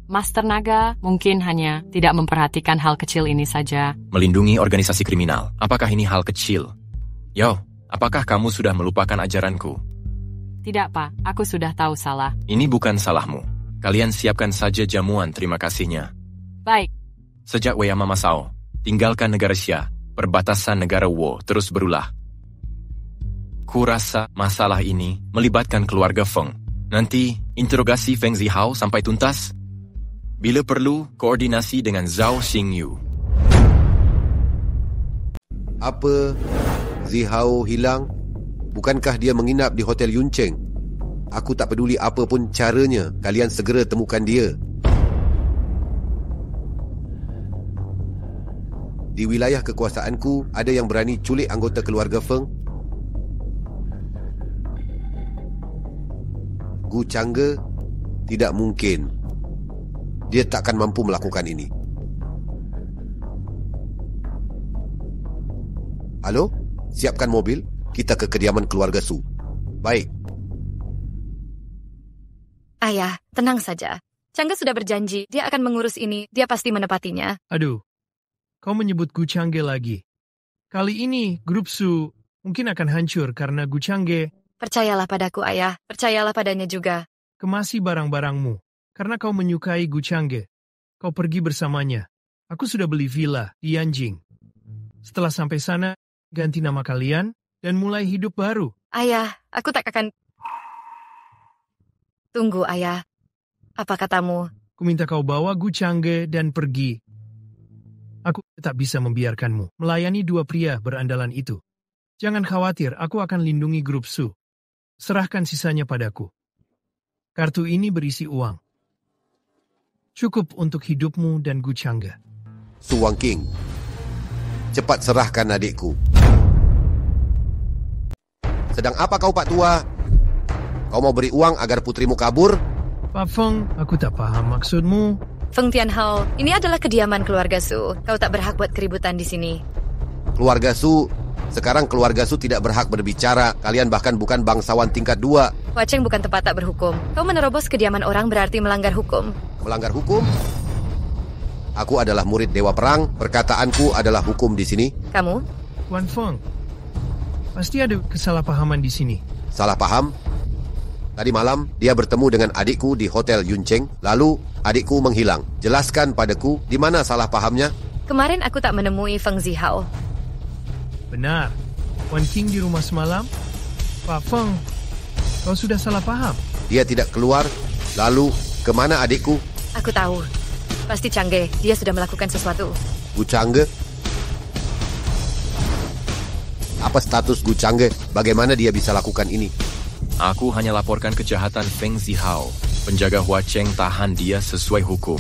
Master Naga mungkin hanya tidak memperhatikan hal kecil ini saja.
Melindungi organisasi kriminal. Apakah ini hal kecil? Yo, apakah kamu sudah melupakan ajaranku?
Tidak, Pak. Aku sudah tahu salah.
Ini bukan salahmu. Kalian siapkan saja jamuan terima kasihnya.
Baik.
Sejak Weyama Masao, tinggalkan negara Xia, perbatasan negara Wu terus berulah. Kurasa masalah ini melibatkan keluarga Feng. Nanti, interogasi Feng Zihao sampai tuntas. Bila perlu, koordinasi dengan Zhao Xingyu.
Apa? Zihao hilang? Bukankah dia menginap di Hotel Yuncheng? Aku tak peduli apa pun caranya. Kalian segera temukan dia. Di wilayah kekuasaanku, ada yang berani culik anggota keluarga Feng? Gu Changge? Tidak mungkin. Dia takkan mampu melakukan ini. Halo? Siapkan mobil. Kita ke kediaman keluarga Su. Baik.
Ayah, tenang saja. Changge sudah berjanji, dia akan mengurus ini. Dia pasti menepatinya.
Aduh, kau menyebut Gu Changge lagi. Kali ini, grup Su mungkin akan hancur karena Gu Changge.
Percayalah padaku, Ayah. Percayalah padanya juga.
Kemasi barang-barangmu. Karena kau menyukai Gu Changge. Kau pergi bersamanya. Aku sudah beli villa di Yanjing. Setelah sampai sana, ganti nama kalian dan mulai hidup baru.
Ayah, aku tak akan... Tunggu, Ayah. Apa katamu?
Ku minta kau bawa Gu Changge dan pergi. Aku tak bisa membiarkanmu melayani dua pria berandalan itu. Jangan khawatir, aku akan lindungi grup Su. Serahkan sisanya padaku. Kartu ini berisi uang. Cukup untuk hidupmu dan Gu Changge.
Su Wangking, cepat serahkan adikku. Sedang apa kau, Pak Tua? Kau mau beri uang agar putrimu kabur?
Pak Feng, aku tak paham maksudmu.
Feng Tianhao, ini adalah kediaman keluarga Su. Kau tak berhak buat keributan di sini.
Keluarga Su, sekarang keluarga Su tidak berhak berbicara. Kalian bahkan bukan bangsawan tingkat 2.
Huacheng bukan tempat tak berhukum. Kau menerobos kediaman orang berarti melanggar hukum.
Melanggar hukum? Aku adalah murid Dewa Perang. Perkataanku adalah hukum di sini.
Kamu?
Wan Feng, pasti ada kesalahpahaman di sini.
Salah paham? Tadi malam, dia bertemu dengan adikku di Hotel Yuncheng. Lalu, adikku menghilang. Jelaskan padaku, di mana salah pahamnya?
Kemarin aku tak menemui Feng Zihao.
Benar. Wan King di rumah semalam? Pak Feng, kau sudah salah paham.
Dia tidak keluar. Lalu, kemana adikku?
Aku tahu. Pasti Changge. Dia sudah melakukan sesuatu.
Gu Changge? Apa status Gu Changge? Bagaimana dia bisa lakukan ini?
Aku hanya laporkan kejahatan Feng Zihao. Penjaga Huacheng tahan dia sesuai hukum.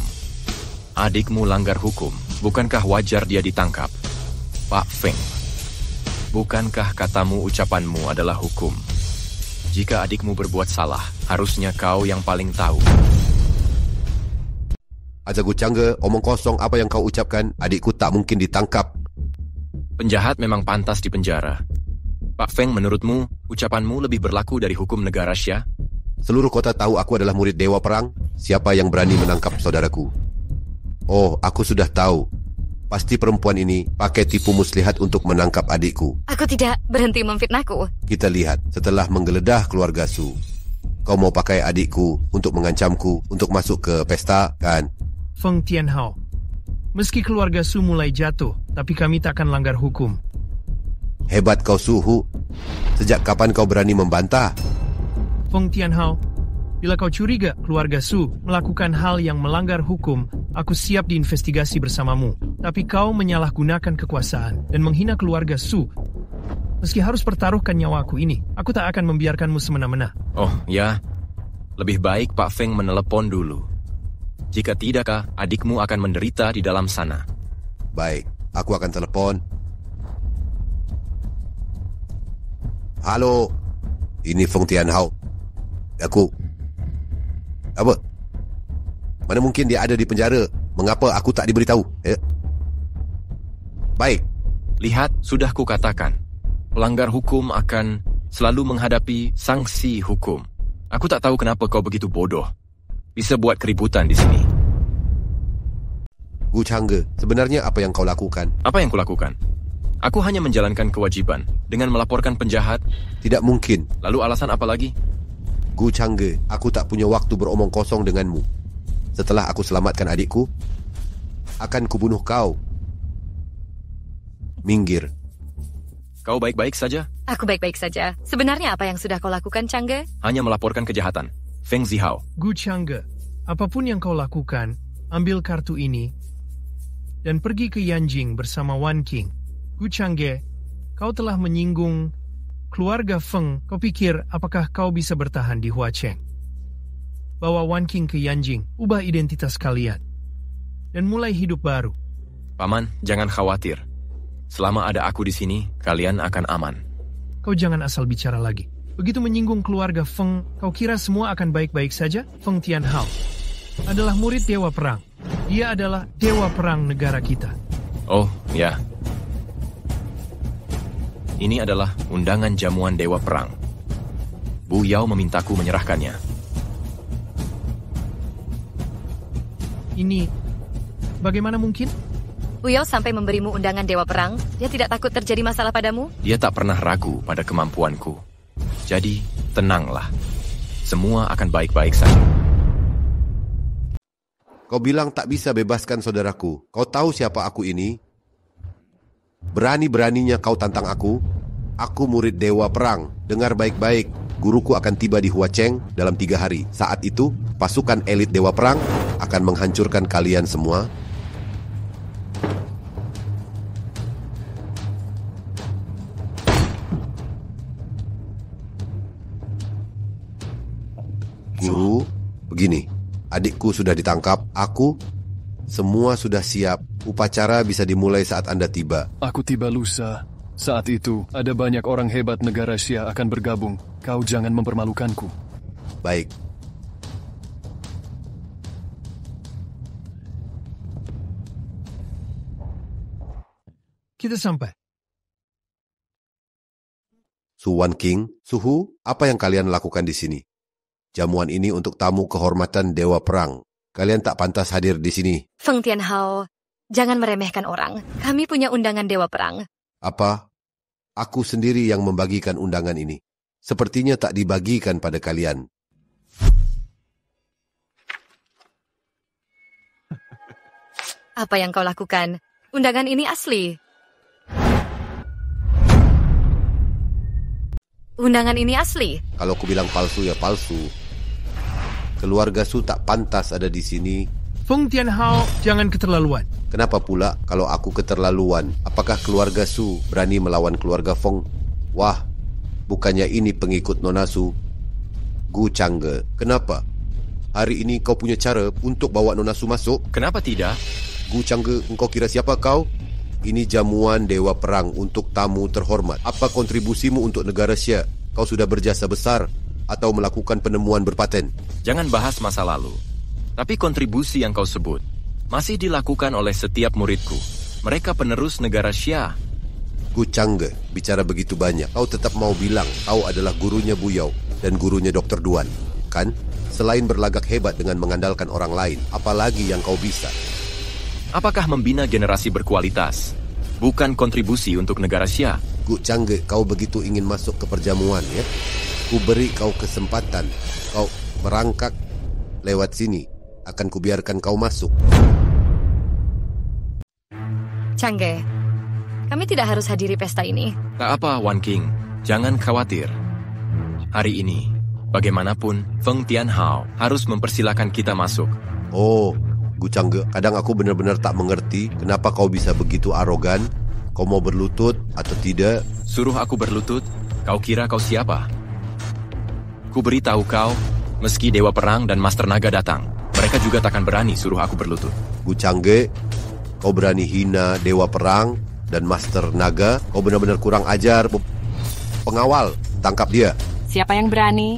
Adikmu langgar hukum. Bukankah wajar dia ditangkap? Pak Feng, bukankah katamu ucapanmu adalah hukum? Jika adikmu berbuat salah, harusnya kau yang paling tahu.
Aja Gu Changge, omong kosong apa yang kau ucapkan. Adikku tak mungkin ditangkap.
Penjahat memang pantas dipenjara. Pak Feng, menurutmu, ucapanmu lebih berlaku dari hukum negara Xia?
Seluruh kota tahu aku adalah murid Dewa Perang. Siapa yang berani menangkap saudaraku? Oh, aku sudah tahu. Pasti perempuan ini pakai tipu muslihat untuk menangkap adikku.
Aku tidak berhenti memfitnahku.
Kita lihat setelah menggeledah keluarga Su. Kau mau pakai adikku untuk mengancamku untuk masuk ke pesta, kan?
Feng Tianhao, meski keluarga Su mulai jatuh, tapi kami tak akan langgar hukum.
Hebat kau, Suhu. Sejak kapan kau berani membantah?
Feng Tianhao, bila kau curiga keluarga Su melakukan hal yang melanggar hukum, aku siap diinvestigasi bersamamu. Tapi kau menyalahgunakan kekuasaan dan menghina keluarga Su. Meski harus pertaruhkan nyawaku ini, aku tak akan membiarkanmu semena-mena.
Oh ya, lebih baik Pak Feng menelepon dulu. Jika tidakkah, adikmu akan menderita di dalam sana.
Baik, aku akan telepon. Halo, ini Feng Tianhao. Apa? Mana mungkin dia ada di penjara? Mengapa aku tak diberitahu? Baik.
Lihat, sudah kukatakan. Pelanggar hukum akan selalu menghadapi sanksi hukum. Aku tak tahu kenapa kau begitu bodoh. Bisa buat keributan di sini.
Gu Changge, sebenarnya apa yang kau lakukan?
Apa yang kulakukan? Aku hanya menjalankan kewajiban dengan melaporkan penjahat.
Tidak mungkin.
Lalu alasan apa lagi?
Gu Changge, aku tak punya waktu beromong kosong denganmu. Setelah aku selamatkan adikku, akan kubunuh kau. Minggir.
Kau baik-baik saja?
Aku baik-baik saja. Sebenarnya apa yang sudah kau lakukan, Changge?
Hanya melaporkan kejahatan. Feng Zihao.
Gu Changge, apapun yang kau lakukan, ambil kartu ini dan pergi ke Yanjing bersama Wan King. Gu Changge, kau telah menyinggung keluarga Feng. Kau pikir apakah kau bisa bertahan di Huacheng? Bawa Wan King ke Yanjing, ubah identitas kalian, dan mulai hidup baru.
Paman, jangan khawatir. Selama ada aku di sini, kalian akan aman.
Kau jangan asal bicara lagi. Begitu menyinggung keluarga Feng, kau kira semua akan baik-baik saja? Feng Tianhao adalah murid Dewa Perang. Dia adalah Dewa Perang negara kita.
Oh, ya. Ini adalah undangan jamuan Dewa Perang. Bu Yao memintaku menyerahkannya.
Ini, bagaimana mungkin?
Bu Yao sampai memberimu undangan Dewa Perang. Dia tidak takut terjadi masalah padamu?
Dia tak pernah ragu pada kemampuanku. Jadi, tenanglah. Semua akan baik-baik saja.
Kau bilang tak bisa bebaskan saudaraku. Kau tahu siapa aku ini? Berani-beraninya kau tantang aku? Aku murid Dewa Perang. Dengar baik-baik. Guruku akan tiba di Huacheng dalam 3 hari. Saat itu, pasukan elit Dewa Perang akan menghancurkan kalian semua. Guru, begini. Adikku sudah ditangkap. Aku, semua sudah siap. Upacara bisa dimulai saat Anda tiba.
Aku tiba lusa. Saat itu, ada banyak orang hebat negara Xia akan bergabung. Kau jangan mempermalukanku.
Baik.
Kita sampai.
Su Wan King, Suhu, apa yang kalian lakukan di sini? Jamuan ini untuk tamu kehormatan Dewa Perang. Kalian tak pantas hadir di sini.
Feng Tianhao, jangan meremehkan orang. Kami punya undangan Dewa Perang.
Apa? Aku sendiri yang membagikan undangan ini. Sepertinya tak dibagikan pada kalian.
Apa yang kau lakukan? Undangan ini asli. Undangan ini asli.
Kalau aku bilang palsu ya palsu. Keluarga Su tak pantas ada di sini.
Feng Tianhao, jangan keterlaluan.
Kenapa pula kalau aku keterlaluan? Apakah keluarga Su berani melawan keluarga Feng? Wah, bukannya ini pengikut Nona Su. Gu Changge, kenapa? Hari ini kau punya cara untuk bawa Nona Su masuk?
Kenapa tidak?
Gu Changge, engkau kira siapa kau? Ini jamuan Dewa Perang untuk tamu terhormat. Apa kontribusimu untuk negara Xia? Kau sudah berjasa besar atau melakukan penemuan berpaten?
Jangan bahas masa lalu. Tapi kontribusi yang kau sebut masih dilakukan oleh setiap muridku. Mereka penerus negara Xia.
Gu Changge, bicara begitu banyak. Kau tetap mau bilang kau adalah gurunya Bu Yao dan gurunya Dr. Duan, kan? Selain berlagak hebat dengan mengandalkan orang lain, apalagi yang kau bisa?
Apakah membina generasi berkualitas bukan kontribusi untuk negara Xia?
Gu Changge, kau begitu ingin masuk ke perjamuan, ya? Ku beri kau kesempatan. Kau merangkak lewat sini. Akan kubiarkan kau masuk.
Changge, kami tidak harus hadiri pesta ini.
Tak apa, Wan King. Jangan khawatir. Hari ini, bagaimanapun, Feng Tianhao harus mempersilakan kita masuk.
Oh, Gu Changge, kadang aku benar-benar tak mengerti kenapa kau bisa begitu arogan. Kau mau berlutut atau tidak?
Suruh aku berlutut? Kau kira kau siapa? Ku beritahu kau, meski Dewa Perang dan Master Naga datang, mereka juga takkan berani suruh aku berlutut.
Gu Changge, kau berani hina Dewa Perang dan Master Naga? Kau benar-benar kurang ajar. Pengawal, tangkap dia.
Siapa yang berani?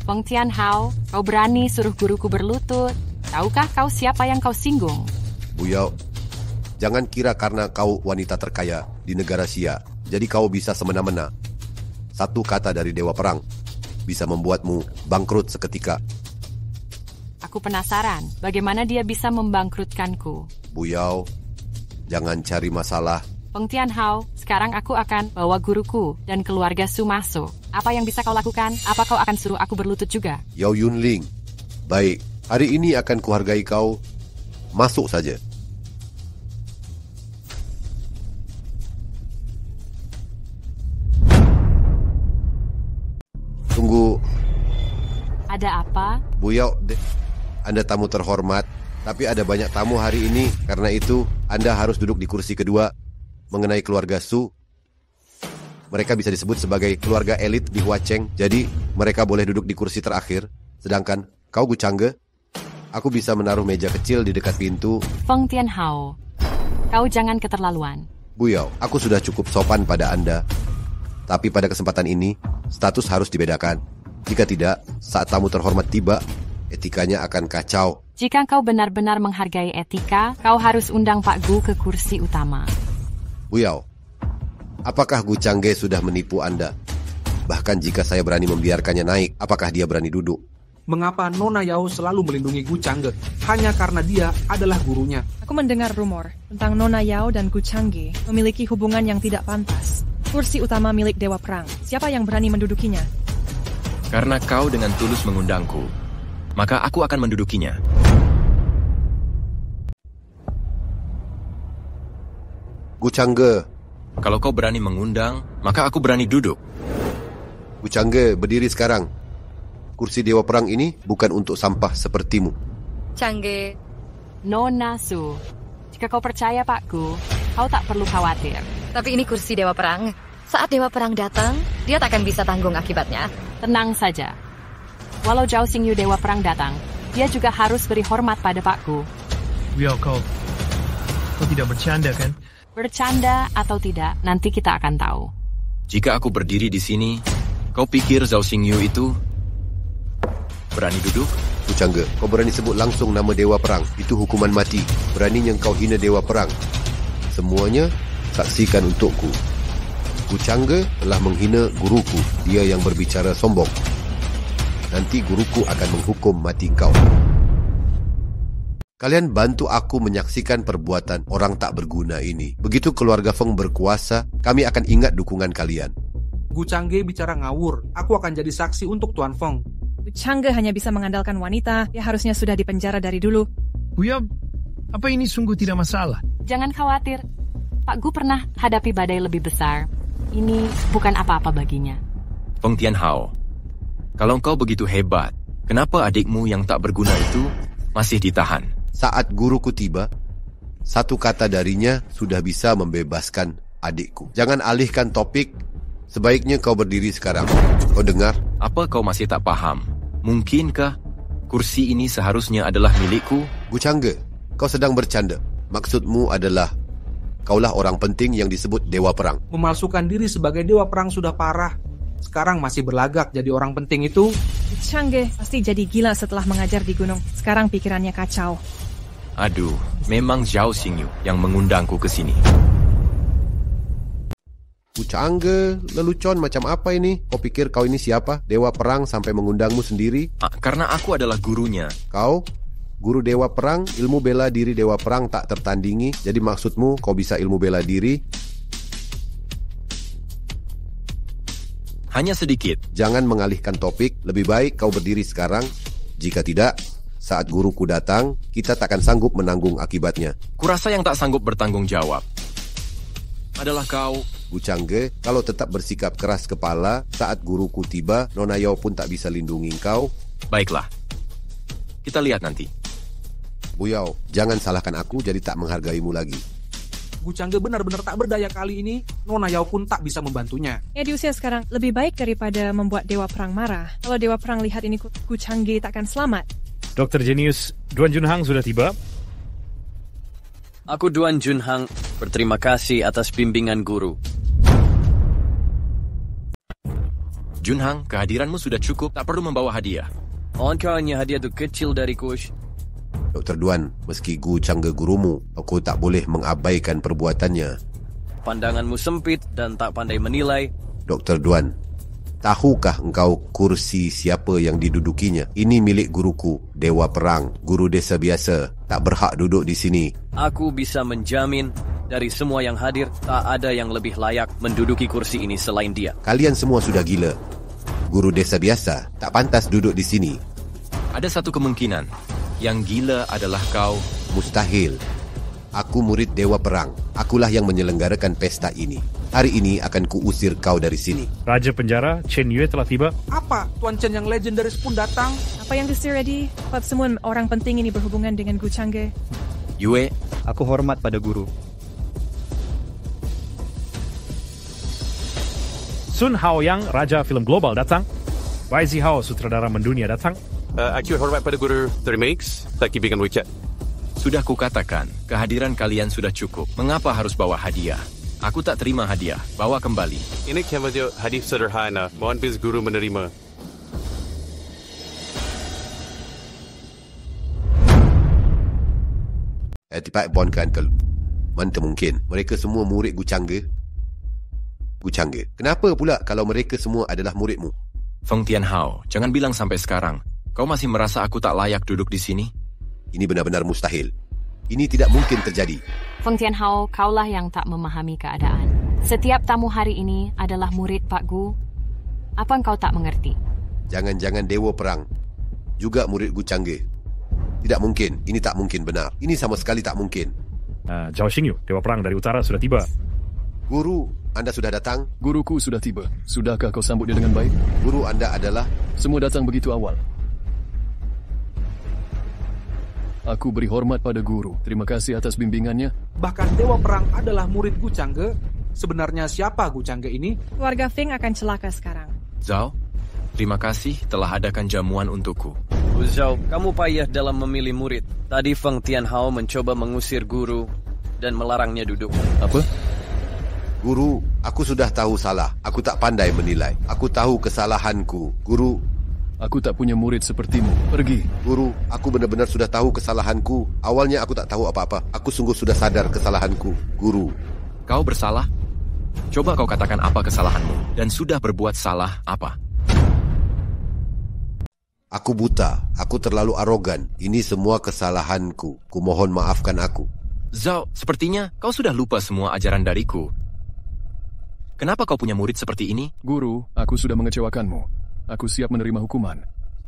Feng Tianhao, kau berani suruh guruku berlutut? Tahukah kau siapa yang kau singgung?
Buyao, jangan kira karena kau wanita terkaya di negara Xia, jadi kau bisa semena-mena. Satu kata dari Dewa Perang bisa membuatmu bangkrut seketika.
Aku penasaran, bagaimana dia bisa membangkrutkanku?
Buyao, jangan cari masalah.
Feng Tianhao, sekarang aku akan bawa guruku dan keluarga Su masuk. Apa yang bisa kau lakukan? Apa kau akan suruh aku berlutut juga?
Yao Yunling, baik, hari ini akan kuhargai kau. Masuk saja. Tunggu.
Ada apa?
Buyao, Anda tamu terhormat, tapi ada banyak tamu hari ini. Karena itu, Anda harus duduk di kursi kedua. Mengenai keluarga Su, mereka bisa disebut sebagai keluarga elit di Huacheng. Jadi, mereka boleh duduk di kursi terakhir. Sedangkan, kau Gu Changge, aku bisa menaruh meja kecil di dekat pintu.
Feng Tianhao, kau jangan keterlaluan.
Buyao, aku sudah cukup sopan pada Anda. Tapi pada kesempatan ini, status harus dibedakan. Jika tidak, saat tamu terhormat tiba, etikanya akan kacau.
Jika kau benar-benar menghargai etika, kau harus undang Pak Gu ke kursi utama.
Buyao, apakah Gu Changge sudah menipu Anda? Bahkan jika saya berani membiarkannya naik, apakah dia berani duduk?
Mengapa Nona Yao selalu melindungi Gu Changge? Hanya karena dia adalah gurunya.
Aku mendengar rumor tentang Nona Yao dan Gu Changge memiliki hubungan yang tidak pantas. Kursi utama milik Dewa Perang. Siapa yang berani mendudukinya?
Karena kau dengan tulus mengundangku, maka aku akan mendudukinya.
Gu Changge,
kalau kau berani mengundang, maka aku berani duduk.
Gu Changge, berdiri sekarang. Kursi Dewa Perang ini bukan untuk sampah sepertimu.
Changge.
Nona Su, jika kau percaya Pak Gu, kau tak perlu khawatir.
Tapi ini kursi Dewa Perang. Saat Dewa Perang datang, dia takkan bisa tanggung akibatnya.
Tenang saja. Walau Zhao Xingyu Dewa Perang datang, dia juga harus beri hormat pada Pak Gu.
Buyao, kau tidak bercanda kan?
Bercanda atau tidak, nanti kita akan tahu.
Jika aku berdiri di sini, kau pikir Zhao Xingyu itu berani duduk?
Gu Changge, kau berani sebut langsung nama Dewa Perang. Itu hukuman mati. Beraninya kau hina Dewa Perang. Semuanya saksikan untukku. Gu Changge telah menghina guruku. Dia yang berbicara sombong. Nanti guruku akan menghukum mati kau. Kalian bantu aku menyaksikan perbuatan orang tak berguna ini. Begitu keluarga Feng berkuasa, kami akan ingat dukungan kalian.
Gu Changge bicara ngawur. Aku akan jadi saksi untuk Tuan Feng.
Gu Changge hanya bisa mengandalkan wanita. Dia harusnya sudah dipenjara dari dulu.
Buyao, apa ini sungguh tidak masalah?
Jangan khawatir. Pak Gu pernah hadapi badai lebih besar. Ini bukan apa-apa baginya.
Feng Tianhao, kalau engkau begitu hebat, kenapa adikmu yang tak berguna itu masih ditahan?
Saat guruku tiba, satu kata darinya sudah bisa membebaskan adikku. Jangan alihkan topik. Sebaiknya kau berdiri sekarang. Kau dengar?
Apa kau masih tak paham? Mungkinkah kursi ini seharusnya adalah milikku?
Gu Changge, kau sedang bercanda. Maksudmu adalah kaulah orang penting yang disebut Dewa Perang.
Memalsukan diri sebagai Dewa Perang sudah parah. Sekarang masih berlagak jadi orang penting itu.
Gu Changge pasti jadi gila setelah mengajar di gunung. Sekarang pikirannya kacau.
Aduh, memang Zhao Xingyu yang mengundangku ke sini.
Gu Changge, lelucon macam apa ini? Kau pikir kau ini siapa? Dewa Perang sampai mengundangmu sendiri?
Karena aku adalah gurunya.
Kau? Guru Dewa Perang, ilmu bela diri Dewa Perang tak tertandingi. Jadi maksudmu kau bisa ilmu bela diri?
Hanya sedikit.
Jangan mengalihkan topik. Lebih baik kau berdiri sekarang. Jika tidak, saat guruku datang, kita takkan sanggup menanggung akibatnya.
Kurasa yang tak sanggup bertanggung jawab adalah kau.
Gucangge, kalau tetap bersikap keras kepala, saat guruku tiba, Nona Yao pun tak bisa lindungi kau.
Baiklah, kita lihat nanti.
Bu Yao, jangan salahkan aku jadi tak menghargaimu lagi.
Gucangge benar-benar tak berdaya kali ini. Nona Yao pun tak bisa membantunya.
Ya di usia sekarang, lebih baik daripada membuat Dewa Perang marah. Kalau Dewa Perang lihat ini, Gucangge takkan selamat.
Dr. Genius, Duan Junhang sudah tiba.
Aku Duan Junhang, berterima kasih atas bimbingan guru.
Junhang, kehadiranmu sudah cukup, tak perlu membawa hadiah.
Angkanya hadiah itu kecil dari Kush.
Dr. Duan, meski Gucangge gurumu, aku tak boleh mengabaikan perbuatannya.
Pandanganmu sempit dan tak pandai menilai.
Dr. Duan, tahukah engkau kursi siapa yang didudukinya? Ini milik guruku, Dewa Perang, guru desa biasa, tak berhak duduk di sini.
Aku bisa menjamin dari semua yang hadir, tak ada yang lebih layak menduduki kursi ini selain dia.
Kalian semua sudah gila. Guru desa biasa tak pantas duduk di sini.
Ada satu kemungkinan. Yang gila adalah kau.
Mustahil. Aku murid Dewa Perang. Akulah yang menyelenggarakan pesta ini. Hari ini akan kuusir kau dari sini.
Raja Penjara, Chen Yue telah tiba.
Apa? Tuan Chen yang legendaris pun datang.
Apa yang disir ready? Sebab semua orang penting ini berhubungan dengan Gucangge.
Yue.
Aku hormat pada guru.
Sun Haoyang, Raja Film Global datang. Bai Zihao, sutradara mendunia datang.
Aku hormat pada guru. Terima kasih. Tak bimbingan WeChat.
Sudah kukatakan, kehadiran kalian sudah cukup. Mengapa harus bawa hadiah? Aku tak terima hadiah. Bawa kembali.
Ini cuma hadiah sederhana. Mohon bis guru menerima.
Tiba bonkan ke. Mana mungkin? Mereka semua murid Gucangge. Gucangge, kenapa pula kalau mereka semua adalah muridmu?
Feng Tianhao, jangan bilang sampai sekarang. Kau masih merasa aku tak layak duduk di sini?
Ini benar-benar mustahil. Ini tidak mungkin terjadi.
Feng Tianhao, kaulah yang tak memahami keadaan. Setiap tamu hari ini adalah murid Pak Gu. Apa engkau tak mengerti?
Jangan-jangan Dewa Perang juga murid Gucangge. Tidak mungkin. Ini tak mungkin benar. Ini sama sekali tak mungkin.
Zhao Xingyu, Dewa Perang dari Utara sudah tiba.
Guru, Anda sudah datang?
Guruku sudah tiba. Sudahkah kau sambut dia dengan baik?
Guru Anda adalah?
Semua datang begitu awal. Aku beri hormat pada guru. Terima kasih atas bimbingannya.
Bahkan Dewa Perang adalah murid Gucangge. Sebenarnya siapa Gucangge ini?
Keluarga Feng akan celaka sekarang.
Zhao, terima kasih telah adakan jamuan untukku.
Zhao, kamu payah dalam memilih murid. Tadi Feng Tianhao mencoba mengusir guru dan melarangnya duduk.
Apa?
Guru, aku sudah tahu salah. Aku tak pandai menilai. Aku tahu kesalahanku. Guru,
aku tak punya murid sepertimu. Pergi.
Guru, aku benar-benar sudah tahu kesalahanku. Awalnya aku tak tahu apa-apa. Aku sungguh sudah sadar kesalahanku. Guru.
Kau bersalah? Coba kau katakan apa kesalahanmu. Dan sudah berbuat salah apa?
Aku buta. Aku terlalu arogan. Ini semua kesalahanku. Kumohon maafkan aku.
Zhao, sepertinya kau sudah lupa semua ajaran dariku. Kenapa kau punya murid seperti ini?
Guru, aku sudah mengecewakanmu. Aku siap menerima hukuman.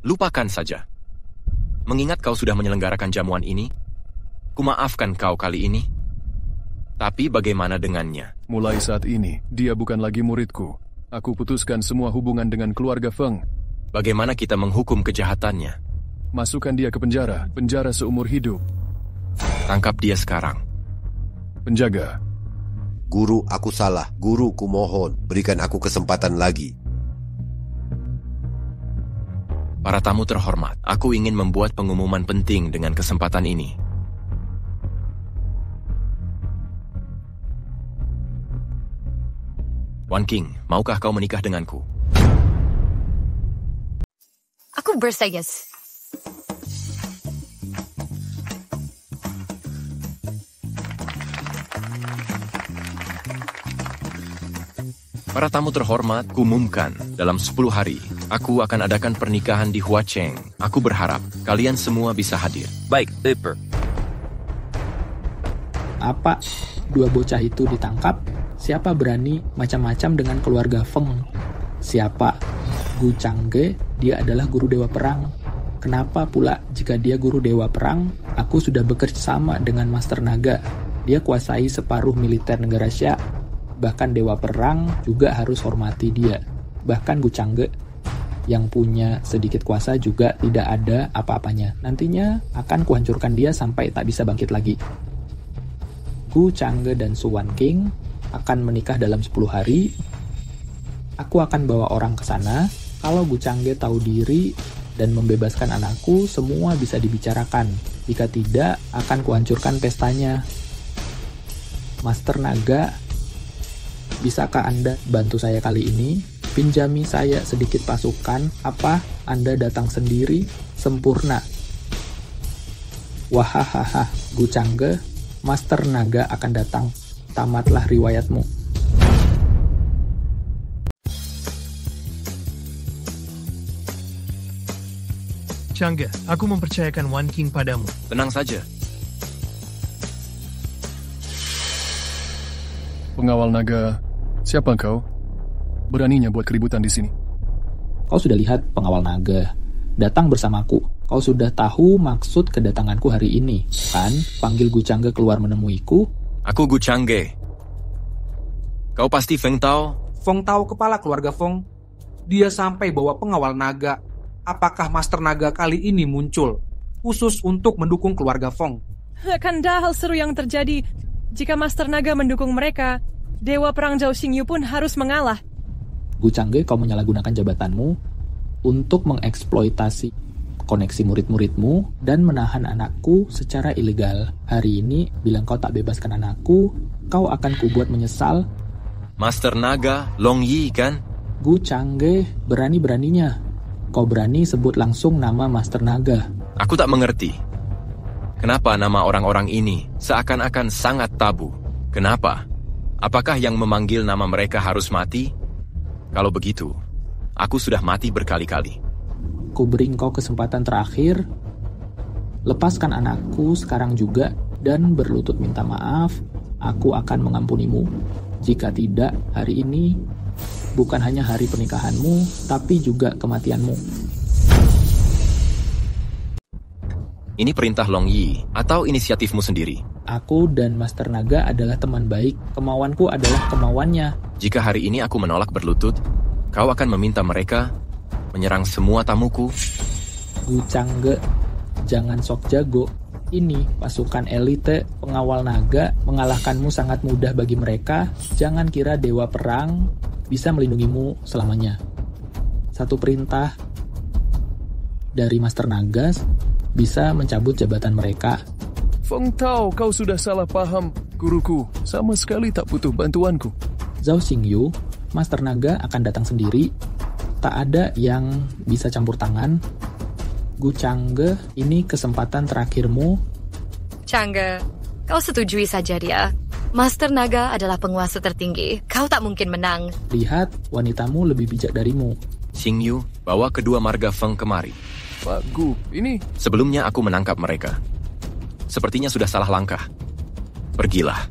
Lupakan saja. Mengingat kau sudah menyelenggarakan jamuan ini, kumaafkan kau kali ini. Tapi bagaimana dengannya?
Mulai saat ini, dia bukan lagi muridku. Aku putuskan semua hubungan dengan keluarga Feng.
Bagaimana kita menghukum kejahatannya?
Masukkan dia ke penjara. Penjara seumur hidup.
Tangkap dia sekarang.
Penjaga.
Guru, aku salah. Guru, kumohon, berikan aku kesempatan lagi.
Para tamu terhormat, aku ingin membuat pengumuman penting dengan kesempatan ini. Wan King, maukah kau menikah denganku?
Aku bersayas.
Para tamu terhormat, kumumkan dalam 10 hari Aku akan adakan pernikahan di Huacheng. Aku berharap kalian semua bisa hadir.
Baik, Leper.
Apa dua bocah itu ditangkap? Siapa berani macam-macam dengan keluarga Feng? Siapa? Gu Changge, dia adalah guru dewa perang. Kenapa pula jika dia guru dewa perang, aku sudah bekerja sama dengan Master Naga. Dia kuasai separuh militer negara Xia. Bahkan dewa perang juga harus hormati dia. Bahkan Gu Changge yang punya sedikit kuasa juga tidak ada apa-apanya. Nantinya akan kuhancurkan dia sampai tak bisa bangkit lagi. Gu Changge dan Su Wanqing akan menikah dalam 10 hari. Aku akan bawa orang ke sana. Kalau Gu Changge tahu diri dan membebaskan anakku, semua bisa dibicarakan. Jika tidak, akan kuhancurkan pestanya. Master Naga, bisakah Anda bantu saya kali ini? Pinjami saya sedikit pasukan. Apa? Anda datang sendiri? Sempurna. Wahahaha, Gu Changge, Master Naga akan datang. Tamatlah riwayatmu.
Changge, aku mempercayakan Wanqing padamu.
Tenang saja.
Pengawal naga, siapa kau? Beraninya buat keributan di sini.
Kau sudah lihat pengawal naga datang bersamaku. Kau sudah tahu maksud kedatanganku hari ini, kan? Panggil Gu Changge keluar menemuiku.
Aku Gu Changge. Kau pasti Feng Tao?
Feng Tao kepala keluarga Feng. Dia sampai bawa pengawal naga. Apakah Master Naga kali ini muncul khusus untuk mendukung keluarga Feng?
Akan ada hal seru yang terjadi jika Master Naga mendukung mereka. Dewa Perang Zhao Xingyu pun harus mengalah.
Gu Changge, kau menyalahgunakan jabatanmu untuk mengeksploitasi koneksi murid-muridmu dan menahan anakku secara ilegal. Hari ini, bilang kau tak bebaskan anakku, kau akan kubuat menyesal.
Master Naga, Long Yi kan?
Gu Changge, berani-beraninya kau berani sebut langsung nama Master Naga.
Aku tak mengerti. Kenapa nama orang-orang ini seakan-akan sangat tabu? Kenapa? Apakah yang memanggil nama mereka harus mati? Kalau begitu, aku sudah mati berkali-kali.
Ku beri kau kesempatan terakhir. Lepaskan anakku sekarang juga dan berlutut minta maaf. Aku akan mengampunimu. Jika tidak, hari ini bukan hanya hari pernikahanmu, tapi juga kematianmu.
Ini perintah Long Yi atau inisiatifmu sendiri?
Aku dan Master Naga adalah teman baik. Kemauanku adalah kemauannya.
Jika hari ini aku menolak berlutut, kau akan meminta mereka menyerang semua tamuku?
Gu Changge, jangan sok jago. Ini pasukan elite pengawal naga, mengalahkanmu sangat mudah bagi mereka. Jangan kira dewa perang bisa melindungimu selamanya. Satu perintah dari Master Naga bisa mencabut jabatan mereka.
Feng Tao, kau sudah salah paham. Guruku sama sekali tak butuh bantuanku.
Zhao Xingyu, Master Naga akan datang sendiri. Tak ada yang bisa campur tangan. Gu Changge, ini kesempatan terakhirmu.
Changge, kau setujui saja dia. Master Naga adalah penguasa tertinggi. Kau tak mungkin menang.
Lihat, wanitamu lebih bijak darimu.
Xingyu, bawa kedua marga Feng kemari.
Pak Gu, ini...
Sebelumnya aku menangkap mereka. Sepertinya sudah salah langkah. Pergilah.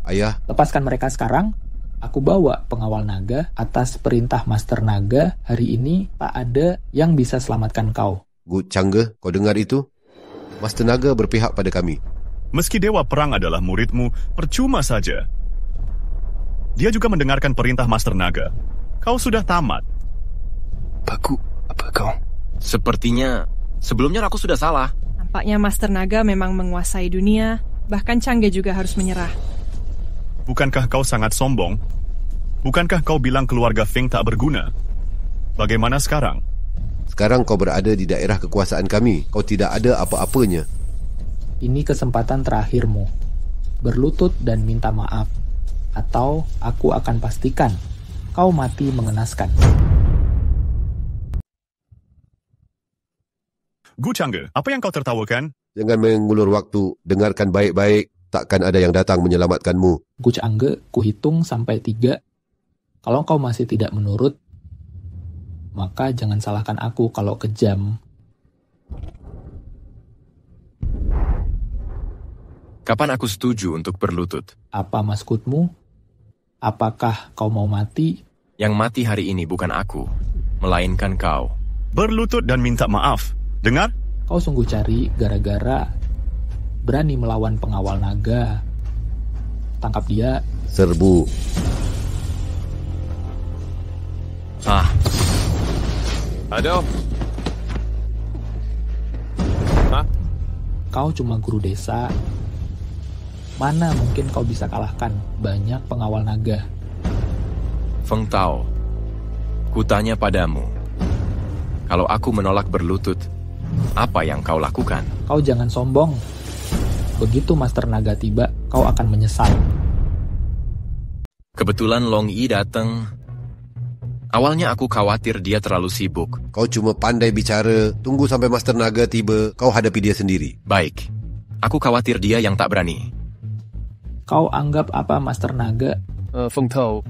Ayah,
lepaskan mereka sekarang. Aku bawa pengawal naga atas perintah Master Naga. Hari ini tak ada yang bisa selamatkan kau.
Gu Changge, kau dengar itu? Master Naga berpihak pada kami.
Meski Dewa Perang adalah muridmu, percuma saja. Dia juga mendengarkan perintah Master Naga. Kau sudah tamat.
Paku, apa kau?
Sepertinya sebelumnya aku sudah salah.
Nampaknya Master Naga memang menguasai dunia. Bahkan Changge juga harus menyerah.
Bukankah kau sangat sombong? Bukankah kau bilang keluarga Feng tak berguna? Bagaimana sekarang?
Sekarang kau berada di daerah kekuasaan kami. Kau tidak ada apa-apanya.
Ini kesempatan terakhirmu. Berlutut dan minta maaf. Atau aku akan pastikan kau mati mengenaskan.
Gu Changge, apa yang kau tertawakan?
Jangan mengulur waktu. Dengarkan baik-baik. Takkan ada yang datang menyelamatkanmu.
Gu Changge, kuhitung sampai 3. Kalau kau masih tidak menurut, maka jangan salahkan aku kalau kejam.
Kapan aku setuju untuk berlutut?
Apa maksudmu? Apakah kau mau mati?
Yang mati hari ini bukan aku, melainkan kau.
Berlutut dan minta maaf. Dengar?
Kau sungguh cari gara-gara berani melawan pengawal naga. Tangkap dia.
Serbu.
Aduh.
Kau cuma guru desa. Mana mungkin kau bisa kalahkan banyak pengawal naga.
Feng Tao, kutanya padamu, kalau aku menolak berlutut, apa yang kau lakukan?
Kau jangan sombong. Begitu Master Naga tiba, kau akan menyesal.
Kebetulan Long Yi datang. Awalnya aku khawatir dia terlalu sibuk.
Kau cuma pandai bicara. Tunggu sampai Master Naga tiba, kau hadapi dia sendiri.
Baik, aku khawatir dia yang tak berani.
Kau anggap apa Master Naga?
Feng Tao,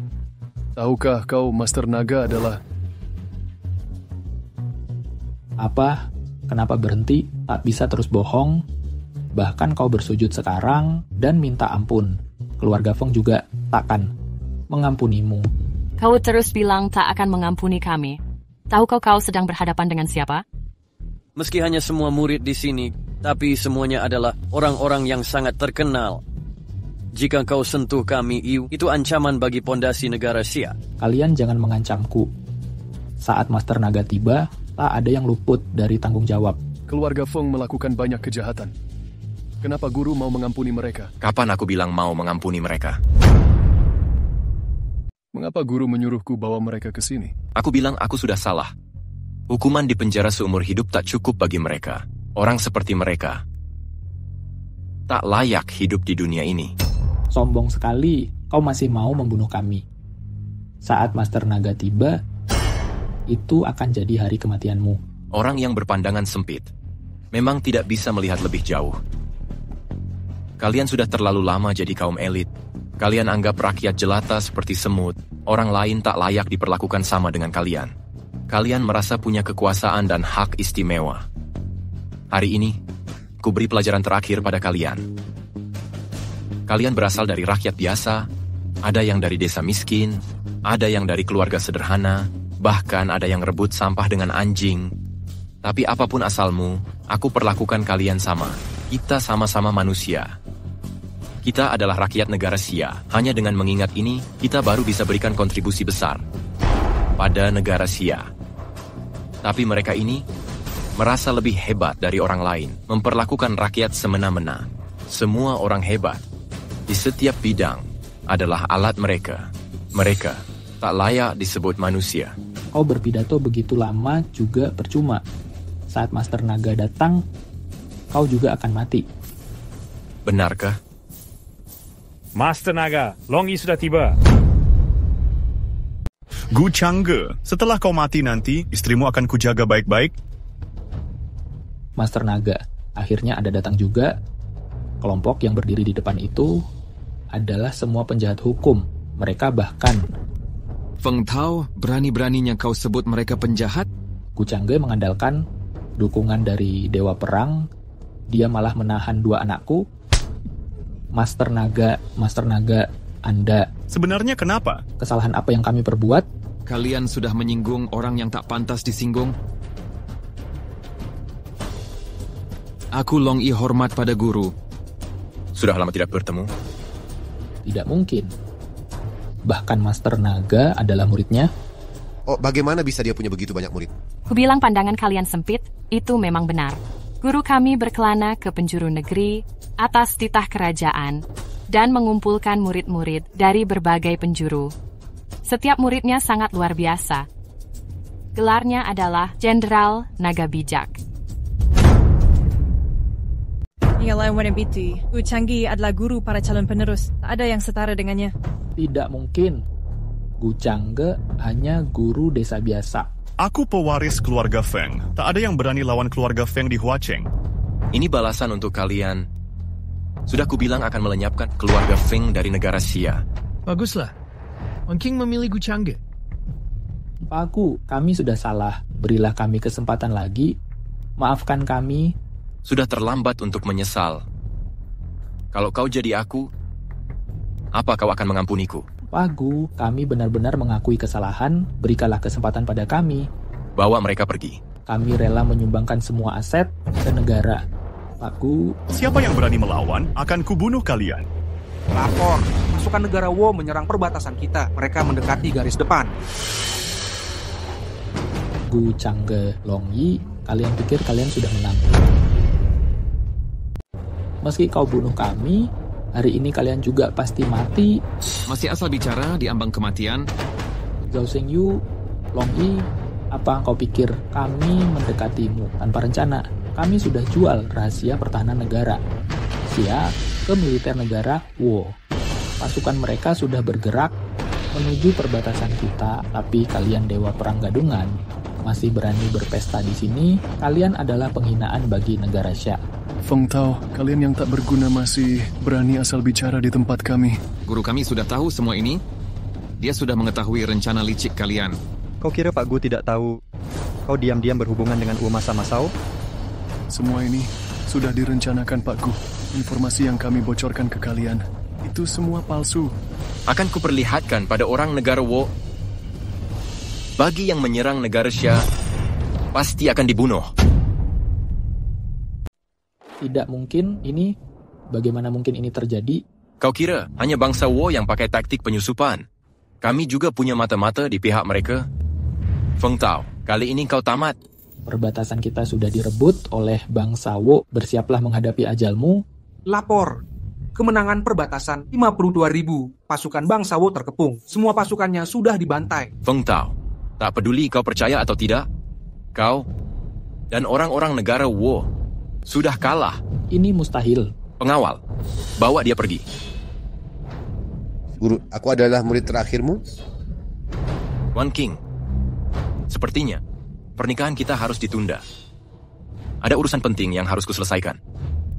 tahukah kau Master Naga adalah...
Apa? Kenapa berhenti? Tak bisa terus bohong? Bahkan kau bersujud sekarang dan minta ampun. Keluarga Feng juga takkan mengampunimu.
Kau terus bilang tak akan mengampuni kami. Tahukah kau sedang berhadapan dengan siapa?
Meski hanya semua murid di sini, tapi semuanya adalah orang-orang yang sangat terkenal. Jika kau sentuh kami, Iu, itu ancaman bagi pondasi negara Xia.
Kalian jangan mengancamku. Saat Master Naga tiba, tak ada yang luput dari tanggung jawab.
Keluarga Feng melakukan banyak kejahatan. Kenapa guru mau mengampuni mereka?
Kapan aku bilang mau mengampuni mereka?
Mengapa guru menyuruhku bawa mereka ke sini?
Aku bilang aku sudah salah. Hukuman di penjara seumur hidup tak cukup bagi mereka. Orang seperti mereka tak layak hidup di dunia ini.
Sombong sekali, kau masih mau membunuh kami. Saat Master Naga tiba, itu akan jadi hari kematianmu.
Orang yang berpandangan sempit memang tidak bisa melihat lebih jauh. Kalian sudah terlalu lama jadi kaum elit. Kalian anggap rakyat jelata seperti semut. Orang lain tak layak diperlakukan sama dengan kalian. Kalian merasa punya kekuasaan dan hak istimewa. Hari ini, ku beri pelajaran terakhir pada kalian. Kalian berasal dari rakyat biasa, ada yang dari desa miskin, ada yang dari keluarga sederhana, bahkan ada yang rebut sampah dengan anjing. Tapi apapun asalmu, aku perlakukan kalian sama. Kita sama-sama manusia. Kita adalah rakyat negara Xia. Hanya dengan mengingat ini, kita baru bisa berikan kontribusi besar pada negara Xia. Tapi mereka ini merasa lebih hebat dari orang lain, memperlakukan rakyat semena-mena. Semua orang hebat di setiap bidang adalah alat mereka. Mereka tak layak disebut manusia.
Kau berpidato begitu lama juga percuma. Saat Master Naga datang, kau juga akan mati.
Benarkah?
Master Naga, Long Yi sudah tiba.
Gu Changge, setelah kau mati nanti, istrimu akan kujaga baik-baik.
Master Naga, akhirnya ada datang juga. Kelompok yang berdiri di depan itu adalah semua penjahat hukum. Mereka bahkan...
Feng Tao, berani-beraninya kau sebut mereka penjahat?
Gu Changge mengandalkan dukungan dari Dewa Perang. Dia malah menahan 2 anakku. Master Naga, Anda...
Sebenarnya kenapa?
Kesalahan apa yang kami perbuat?
Kalian sudah menyinggung orang yang tak pantas disinggung. Aku Long Yi hormat pada guru.
Sudah lama tidak bertemu.
Tidak mungkin. Bahkan Master Naga adalah muridnya.
Oh, bagaimana bisa dia punya begitu banyak murid?
Kubilang pandangan kalian sempit, itu memang benar. Guru kami berkelana ke penjuru negeri, atas titah kerajaan, dan mengumpulkan murid-murid dari berbagai penjuru. Setiap muridnya sangat luar biasa. Gelarnya adalah Jenderal Naga Bijak.
Hingga lain Wanabiti, Gu Changge adalah guru para calon penerus. Tak ada yang setara dengannya.
Tidak mungkin. Gu Changge hanya guru desa biasa.
Aku pewaris keluarga Feng. Tak ada yang berani lawan keluarga Feng di Huacheng.
Ini balasan untuk kalian. Sudah kubilang akan melenyapkan keluarga Feng dari negara Xia.
Baguslah. Wang King memilih Gu Changge.
Pak Gu, kami sudah salah. Berilah kami kesempatan lagi. Maafkan kami.
Sudah terlambat untuk menyesal. Kalau kau jadi aku, apa kau akan mengampuniku?
Pak Gu, kami benar-benar mengakui kesalahan. Berikanlah kesempatan pada kami.
Bawa mereka pergi.
Kami rela menyumbangkan semua aset ke negara. Pak Gu.
Siapa yang berani melawan, akan kubunuh kalian.
Lapor, pasukan negara Wo menyerang perbatasan kita. Mereka mendekati garis depan.
Gu Changge Long Yi, kalian pikir kalian sudah menang. Meski kau bunuh kami, hari ini kalian juga pasti mati.
Masih asal bicara di ambang kematian?
Zhao Xingyu, Long Yi, apa kau pikir kami mendekatimu tanpa rencana? Kami sudah jual rahasia pertahanan negara Xia ke militer negara Wo. Pasukan mereka sudah bergerak menuju perbatasan kita, tapi kalian dewa perang gadungan masih berani berpesta di sini. Kalian adalah penghinaan bagi negara Xia.
Feng Tao, kalian yang tak berguna masih berani asal bicara di tempat kami.
Guru kami sudah tahu semua ini. Dia sudah mengetahui rencana licik kalian.
Kau kira Pak Gu tidak tahu kau diam-diam berhubungan dengan Umasa Masao?
Semua ini sudah direncanakan Pak Gu. Informasi yang kami bocorkan ke kalian, itu semua palsu.
Akan kuperlihatkan pada orang negara Wo. Bagi yang menyerang negara Xia, pasti akan dibunuh.
Tidak mungkin ini. Bagaimana mungkin ini terjadi?
Kau kira hanya bangsa Wo yang pakai taktik penyusupan? Kami juga punya mata-mata di pihak mereka. Feng Tao, kali ini kau tamat.
Perbatasan kita sudah direbut oleh bangsa Wo. Bersiaplah menghadapi ajalmu.
Lapor. Kemenangan perbatasan 52.000. Pasukan bangsa Wo terkepung. Semua pasukannya sudah dibantai.
Feng Tao, tak peduli kau percaya atau tidak, kau dan orang-orang negara Wo sudah kalah.
Ini mustahil.
Pengawal, bawa dia pergi.
Guru, aku adalah murid terakhirmu?
Wan King, sepertinya pernikahan kita harus ditunda. Ada urusan penting yang harus kuselesaikan.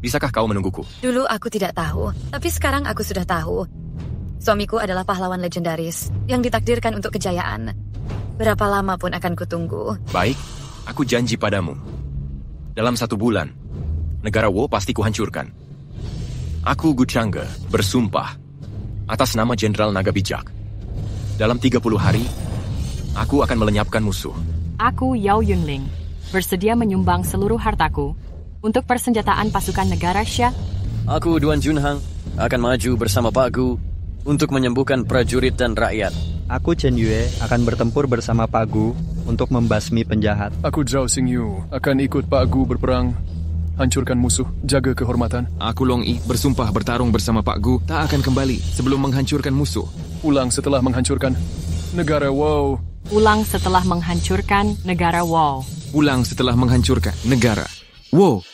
Bisakah kau menungguku?
Dulu aku tidak tahu, tapi sekarang aku sudah tahu. Suamiku adalah pahlawan legendaris yang ditakdirkan untuk kejayaan. Berapa lama pun akan kutunggu.
Baik, aku janji padamu. Dalam 1 bulan, negara Wo pasti kuhancurkan. Aku Gu Changge bersumpah atas nama Jenderal Naga Bijak. Dalam 30 hari, aku akan melenyapkan musuh.
Aku Yao Yunling, bersedia menyumbang seluruh hartaku untuk persenjataan pasukan negara Xia.
Aku Duan Junhang akan maju bersama Pak Gu untuk menyembuhkan prajurit dan rakyat.
Aku Chen Yue akan bertempur bersama Pak Gu untuk membasmi penjahat.
Aku Zhao Xingyu akan ikut Pak Gu berperang, hancurkan musuh, jaga kehormatan.
Aku Long Yi bersumpah bertarung bersama Pak Gu tak akan kembali sebelum menghancurkan musuh.
Pulang setelah menghancurkan negara Wo.
Pulang setelah menghancurkan negara Wo.
Pulang setelah menghancurkan negara Wo.